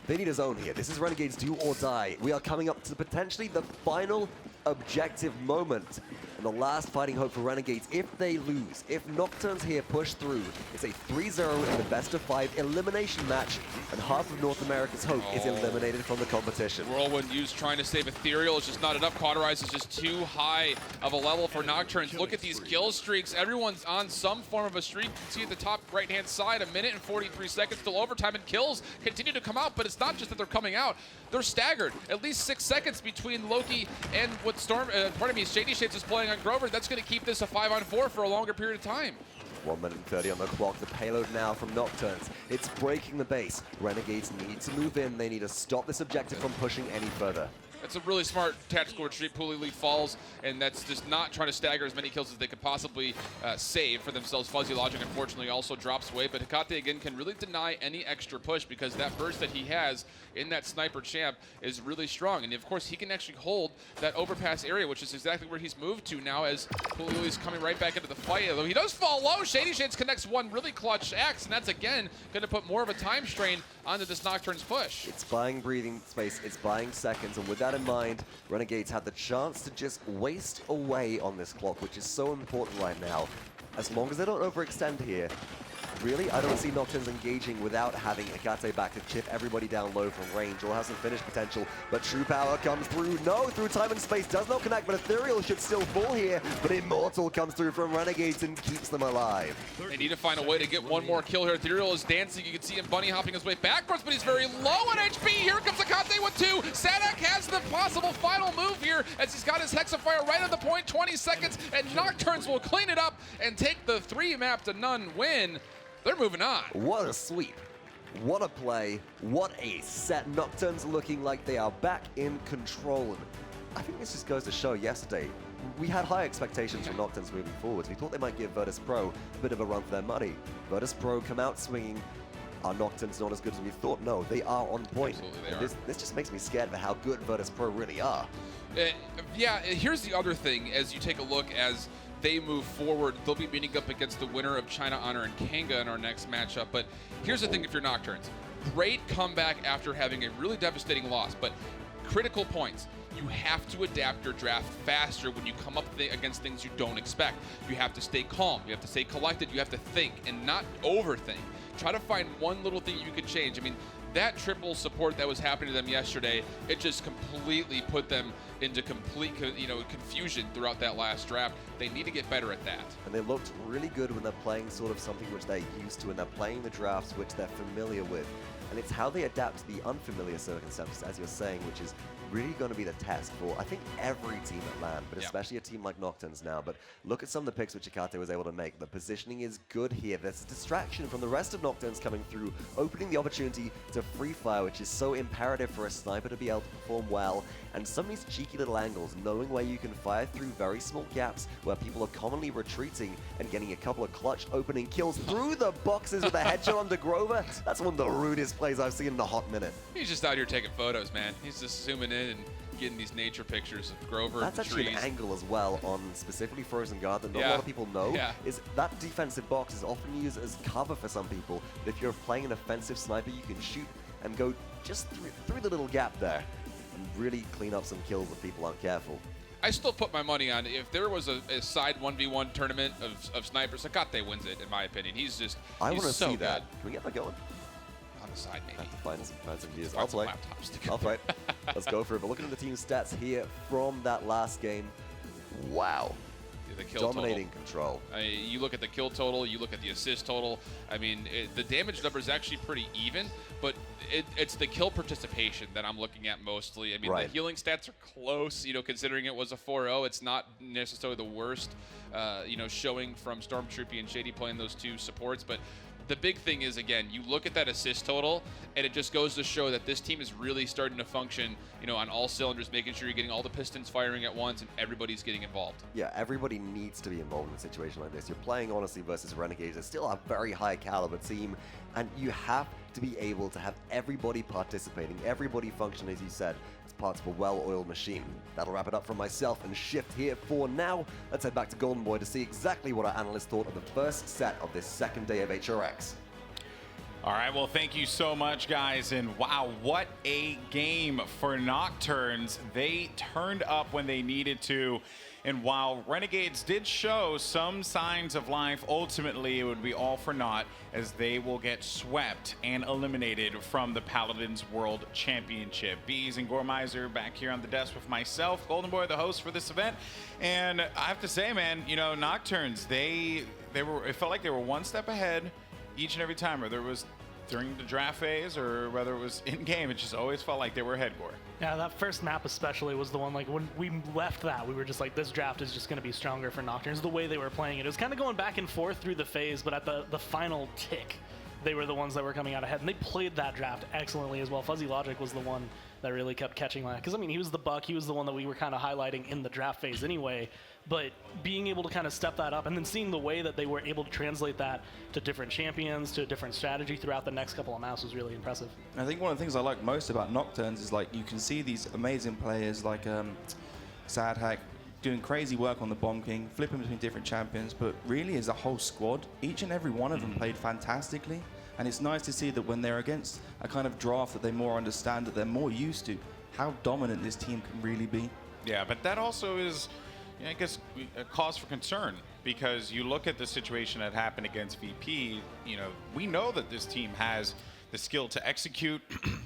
They need a zone here. This is Renegades do or die. We are coming up to potentially the final objective moment. And the last fighting hope for Renegades, if they lose, if Nocturns here push through, it's a 3-0 in the best-of-5 elimination match, and half of North America's hope is eliminated from the competition. Whirlwind used trying to save Ethereall. It's just not enough. Cauterize is just too high of a level for Nocturns. Look at these kill streaks. Everyone's on some form of a streak. You can see at the top right-hand side, 1 minute and 43 seconds till overtime, and kills continue to come out, but it's not just that they're coming out. They're staggered. At least 6 seconds between Lokii and what ShadeeyShades is playing on Grover. That's going to keep this a 5-on-4 for a longer period of time. 1 minute and 30 on the clock. The payload now from Nocturns. It's breaking the base. Renegades need to move in. They need to stop this objective from pushing any further. That's a really smart tactical retreat. Puleule falls, and that's just not trying to stagger as many kills as they could possibly save for themselves. Fuzzy Logic, unfortunately, also drops away, but Etaceh, again, can really deny any extra push because that burst that he has in that sniper champ is really strong. And, of course, he can actually hold that overpass area, which is exactly where he's moved to now as Puleule is coming right back into the fight. Although he does fall low, ShadeeyShades connects one really clutch X, and that's, again, going to put more of a time strain onto this Nocturnes push. It's buying breathing space, it's buying seconds, and with that in mind, Renegades had the chance to just waste away on this clock, which is so important right now. As long as they don't overextend here, really, I don't see Nocturns engaging without having Etaceh back to chip everybody down low from range or has some finish potential. But true power comes through. No, through time and space does not connect, but Ethereall should still fall here. But Immortal comes through from Renegades and keeps them alive. They need to find a way to get one more kill here. Ethereall is dancing. You can see him bunny hopping his way backwards, but he's very low on HP. Here comes Etaceh with 2. Saadhak has the possible final move here as he's got his Hexafire right on the point, 20 seconds, and Nocturns will clean it up and take the 3-0 win. They're moving on. What a sweep. What a play. What a set. Nocturns looking like they are back in control. And I think this just goes to show yesterday, we had high expectations from Nocturns moving forwards. We thought they might give Virtus Pro a bit of a run for their money. Virtus Pro come out swinging. Are Nocturns not as good as we thought? No, they are on point. Absolutely, This just makes me scared of how good Virtus Pro really are. Yeah, here's the other thing. As you take a look as they move forward, they'll be meeting up against the winner of China Honor and Kanga in our next matchup. But here's the thing if you're Nocturns. Great comeback after having a really devastating loss, but critical points. You have to adapt your draft faster when you come up against things you don't expect. You have to stay calm. You have to stay collected. You have to think and not overthink. Try to find one little thing you could change. I mean, that triple support that was happening to them yesterday, it just completely put them into complete confusion throughout that last draft. They need to get better at that. And they looked really good when they're playing sort of something which they're used to, and they're playing the drafts which they're familiar with. And it's how they adapt to the unfamiliar circumstances, as you're saying, which is really going to be the test for, I think, every team at LAN, but especially a team like Nocturns now. But look at some of the picks which Etaceh was able to make. The positioning is good here. There's a distraction from the rest of Nocturns coming through, opening the opportunity to free fire, which is so imperative for a sniper to be able to perform well. And some of these cheeky little angles, knowing where you can fire through very small gaps where people are commonly retreating and getting a couple of clutch opening kills through the boxes with a headshot onto Grover. That's one of the rudest plays I've seen in a hot minute. He's just out here taking photos, man. He's just zooming in and getting these nature pictures of Grover. That's and actually trees. an angle as well on specifically Frozen Guard that not a lot of people know. Is that defensive box is often used as cover for some people. But if you're playing an offensive sniper, you can shoot and go just through the little gap there and really clean up some kills if people aren't careful. I still put my money on if there was a side 1v1 tournament of snipers, Etaceh wins it, in my opinion. He's just I want to so see that. good. Can we get that going? the side, maybe. Find some views. Find I'll some play. laptops to I'll play. Let's go for it. But looking at the team stats here from that last game, wow. The kill Dominating total. control. You look at the kill total, you look at the assist total. I mean, the damage number is actually pretty even, but it's the kill participation that I'm looking at mostly. I mean, Right. the healing stats are close, considering it was a 4-0. It's not necessarily the worst, showing from Stormtroopey and Shady playing those two supports, but the big thing is, again, you look at that assist total, and it just goes to show that this team is really starting to function, on all cylinders, making sure you're getting all the pistons firing at once and everybody's getting involved. Yeah, everybody needs to be involved in a situation like this. You're playing, honestly, versus Renegades. It's still a very high caliber team, and you have to be able to have everybody participating, everybody function, as you said, as parts of a well-oiled machine. That'll wrap it up from myself and Shift here for now. Let's head back to Golden Boy to see exactly what our analysts thought of the first set of this second day of HRX. All right, well, thank you so much, guys. And wow, what a game for Nocturns. They turned up when they needed to. And while Renegades did show some signs of life, ultimately it would be all for naught, as they will get swept and eliminated from the Paladins World Championship. Bees and Gormizer back here on the desk with myself, Golden Boy, the host for this event. And I have to say, man, Nocturns, it felt like they were one step ahead each and every time, whether it was during the draft phase or whether it was in game. It just always felt like they were ahead, Gore. Yeah, that first map especially was the one, like, when we left that, we were just like, this draft is just going to be stronger for Nocturns. The way they were playing it was kind of going back and forth through the phase, but at the final tick, they were the ones that were coming out ahead, and they played that draft excellently as well. Fuzzy Logic was the one that really kept catching that, because, I mean, he was the buck, he was the one that we were kind of highlighting in the draft phase anyway, but being able to kind of step that up and then seeing the way that they were able to translate that to different champions, to a different strategy throughout the next couple of maps was really impressive. I think one of the things I like most about Nocturns is, like, you can see these amazing players like Saadhak doing crazy work on the Bomb King, flipping between different champions, but really as a whole squad, each and every one of them played fantastically. And it's nice to see that when they're against a kind of draft that they more understand, that they're more used to, how dominant this team can really be. Yeah, but that also is, I guess, a cause for concern, because you look at the situation that happened against VP, we know that this team has the skill to execute.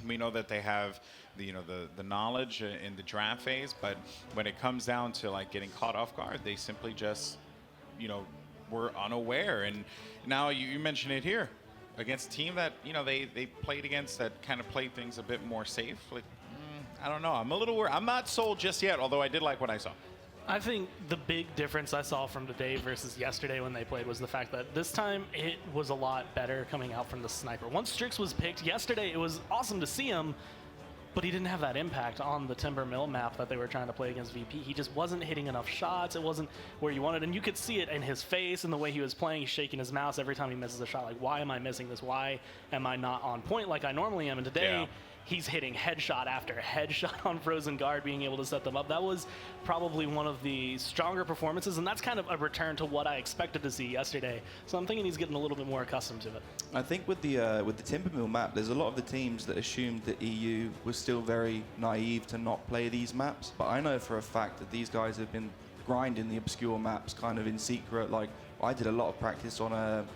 We know that they have the knowledge in the draft phase, but when it comes down to, like, getting caught off guard, they simply just, were unaware. And now you mention it here, against a team that, they played against that kind of played things a bit more safe. Like, I don't know. I'm a little worried. I'm not sold just yet, although I did like what I saw. I think the big difference I saw from today versus yesterday when they played was the fact that this time it was a lot better coming out from the sniper. Once Strix was picked yesterday, it was awesome to see him, but he didn't have that impact on the Timber Mill map that they were trying to play against VP. He just wasn't hitting enough shots. It wasn't where you wanted, and you could see it in his face and the way he was playing. He's shaking his mouse every time he misses a shot. Like, why am I missing this? Why am I not on point like I normally am? And today, he's hitting headshot after headshot on Frozen Guard, being able to set them up. That was probably one of the stronger performances, and that's kind of a return to what I expected to see yesterday. So I'm thinking he's getting a little bit more accustomed to it. I think with the Timbermill map, there's a lot of the teams that assumed that EU was still very naive to not play these maps. But I know for a fact that these guys have been grinding the obscure maps kind of in secret. Like, I did a lot of practice on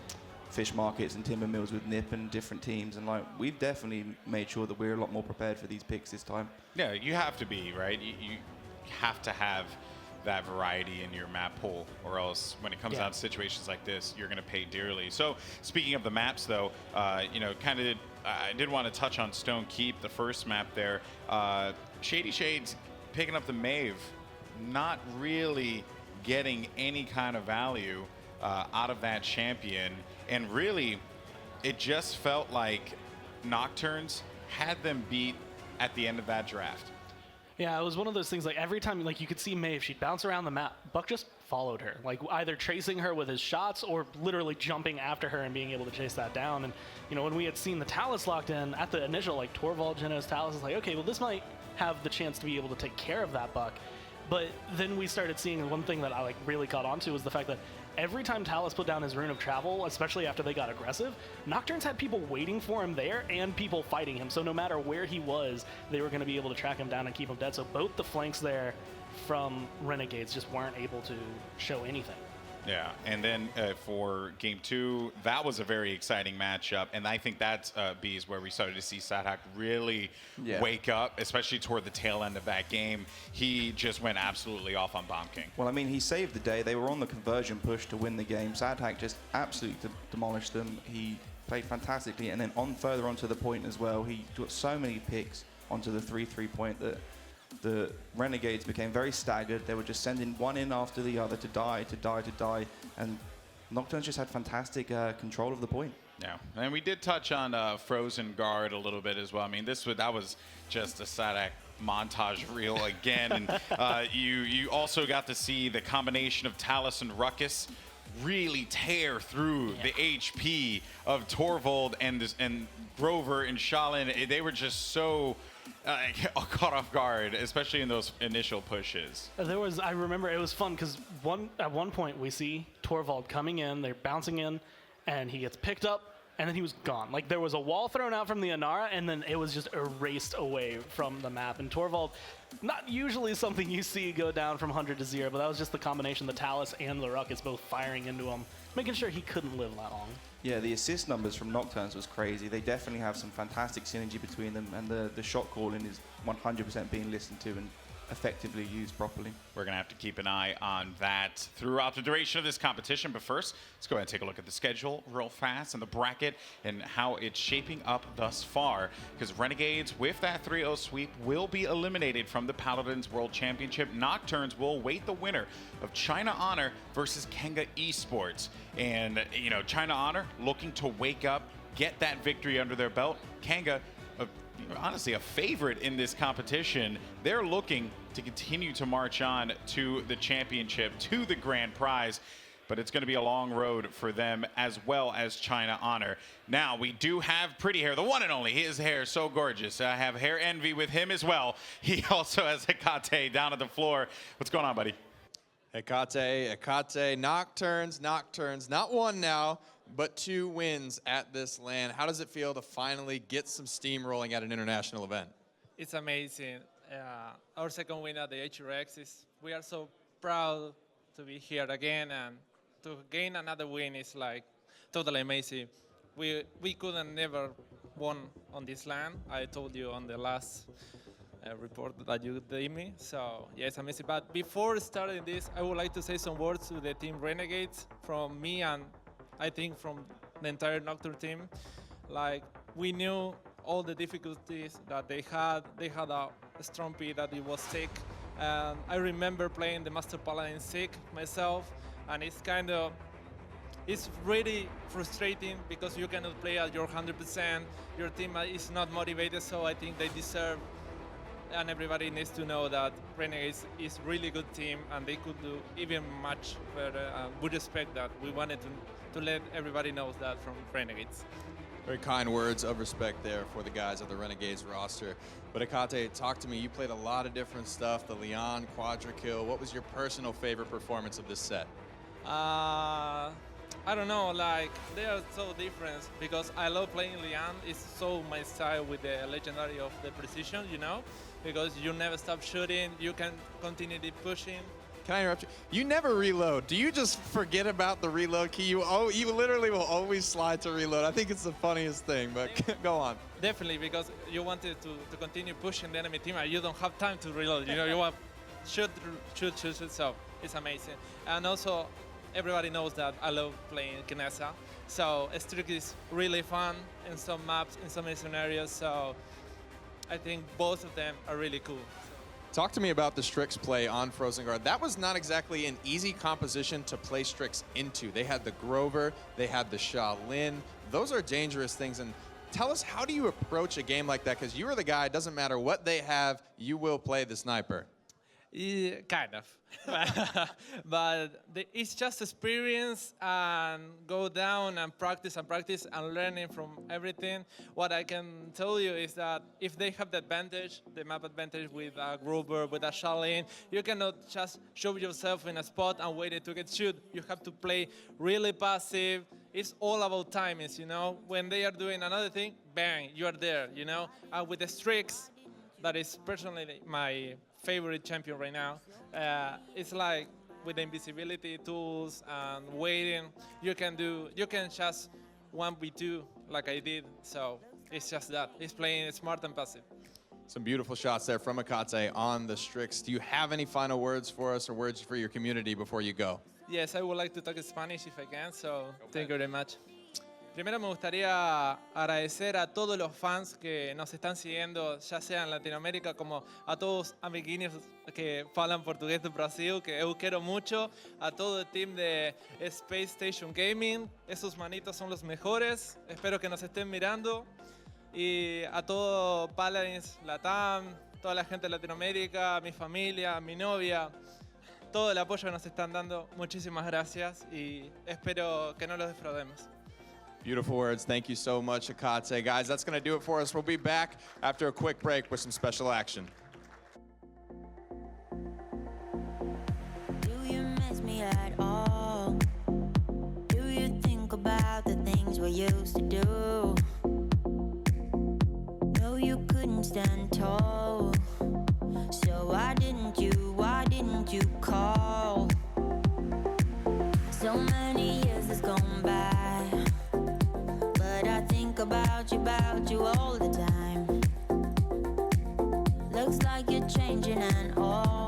fish markets and timber mills with Nip and different teams, and, like, we've definitely made sure that we're a lot more prepared for these picks this time. Yeah, you have to be, right? You have to have that variety in your map pool, or else when it comes down to situations like this, you're going to pay dearly. So speaking of the maps, though, I did want to touch on Stone Keep, the first map there. ShadeeyShades picking up the Maeve, not really getting any kind of value out of that champion. And really, it just felt like Nocturns had them beat at the end of that draft. Yeah, it was one of those things, like, every time, like, you could see Maeve, she'd bounce around the map. Buck just followed her, like, either tracing her with his shots or literally jumping after her and being able to chase that down. And, when we had seen the Talus locked in at the initial, like, Torvald, Genos, Talus, is like, okay, well, this might have the chance to be able to take care of that Buck. But then we started seeing one thing that I, really caught on to was the fact that every time Talus put down his Rune of Travel, especially after they got aggressive, Nocturns had people waiting for him there and people fighting him. So no matter where he was, they were going to be able to track him down and keep him dead. So both the flanks there from Renegades just weren't able to show anything. Yeah, and then for game 2, that was a very exciting matchup, and I think that's B's where we started to see Saadhak really wake up, especially toward the tail end of that game. He just went absolutely off on Bomb King. Well, I mean, he saved the day. They were on the conversion push to win the game. Saadhak just absolutely demolished them. He played fantastically, and then further onto the point as well, he got so many picks onto the 3-3 point that the Renegades became very staggered. They were just sending one in after the other to die, and Nocturns just had fantastic control of the point. Yeah, and we did touch on Frozen Guard a little bit as well. I mean, that was just a Saadhak montage reel again. And you also got to see the combination of Talus and Ruckus really tear through the HP of Torvald and Grover and Shaolin. They were just so caught off guard, especially in those initial pushes. I remember it was fun because at one point we see Torvald coming in, they're bouncing in, and he gets picked up, and then he was gone. Like, there was a wall thrown out from the Inara, and then it was just erased away from the map. And Torvald, not usually something you see go down from 100 to 0, but that was just the combination, the Talus and the Ruckus both firing into him, making sure he couldn't live that long. Yeah, the assist numbers from Nocturns was crazy. They definitely have some fantastic synergy between them, and the shot calling is 100% being listened to and effectively used properly. We're going to have to keep an eye on that throughout the duration of this competition. But first, let's go ahead and take a look at the schedule real fast and the bracket and how it's shaping up thus far. Because Renegades, with that 3-0 sweep, will be eliminated from the Paladins World Championship. Nocturns will await the winner of China Honor versus Kenga Esports. And, you know, China Honor looking to wake up, get that victory under their belt. Kenga, honestly, a favorite in this competition. They're looking to continue to march on to the championship, to the grand prize, but it's going to be a long road for them as well as China Honor. Now, we do have Pretty Hair, the one and only. His hair so gorgeous. I have Hair Envy with him as well. He also has Etaceh down at the floor. What's going on, buddy? Etaceh, Nocturns, not one now, but 2 wins at this LAN. How does it feel to finally get some steam rolling at an international event? It's amazing. Our second win at the Hi-Rez we are so proud to be here again, and to gain another win is like totally amazing. We couldn't never won on this LAN. I told you on the last report that you gave me. So yeah, it's amazing. But before starting this, I would like to say some words to the team Renegades from me and I think from the entire Nocturne team. Like, we knew all the difficulties that they had. They had a Stormtroopey that he was sick. And I remember playing the Master Paladin sick myself, and it's really frustrating because you cannot play at your 100%. Your team is not motivated, so I think they deserve, and everybody needs to know that Renegades is a really good team, and they could do even much better. We respect that. We wanted to let everybody know that from Renegades. Very kind words of respect there for the guys of the Renegades roster. But Etaceh, talk to me. You played a lot of different stuff, the Leon, Quadra Kill. What was your personal favorite performance of this set? I don't know, like, they are so different because I love playing Leon. It's so my style with the legendary of the precision, you know, because you never stop shooting, you can continue pushing. Can I interrupt you? You never reload. Do you just forget about the reload key? You literally will always slide to reload. I think it's the funniest thing, but go on. Definitely, because you wanted to continue pushing the enemy team and you don't have time to reload. You know, you want shoot, so it's amazing. And also, everybody knows that I love playing Kinesa. So Strix is really fun in some maps, in some scenarios. So I think both of them are really cool. Talk to me about the Strix play on Frozen Guard. That was not exactly an easy composition to play Strix into. They had the Grover, they had the Shaolin. Those are dangerous things. And tell us, how do you approach a game like that? Because you are the guy, it doesn't matter what they have, you will play the sniper. Yeah, kind of. But it's just experience and go down and practice and learning from everything. What I can tell you is that if they have the advantage, the map advantage with a Grover, with a Shaolin, you cannot just show yourself in a spot and wait to get shoot. You have to play really passive. It's all about timings, you know. When they are doing another thing, bang, you are there, you know. And with the Strix, that is personally my favorite champion right now. It's like with the invisibility tools and waiting, you can just 1v2 like I did. So it's just that. It's playing smart and passive. Some beautiful shots there from Etaceh on the Strix. Do you have any final words for us or words for your community before you go? Yes, I would like to talk Spanish if I can, so thank you very much. Primero me gustaría agradecer a todos los fans que nos están siguiendo, ya sea en Latinoamérica como a todos amiguinhos que falam portugués do Brasil, que eu quero mucho, a todo el team de Space Station Gaming, esos manitos son los mejores, espero que nos estén mirando, y a todo Paladins, Latam, toda la gente de Latinoamérica, mi familia, mi novia, todo el apoyo que nos están dando, muchísimas gracias y espero que no los defraudemos. Beautiful words. Thank you so much, Etaceh. Guys, that's going to do it for us. We'll be back after a quick break with some special action. Do you miss me at all? Do you think about the things we used to do? No, you couldn't stand tall. So why didn't you call? So many years has gone by. I think about you all the time. Looks like you're changing and all.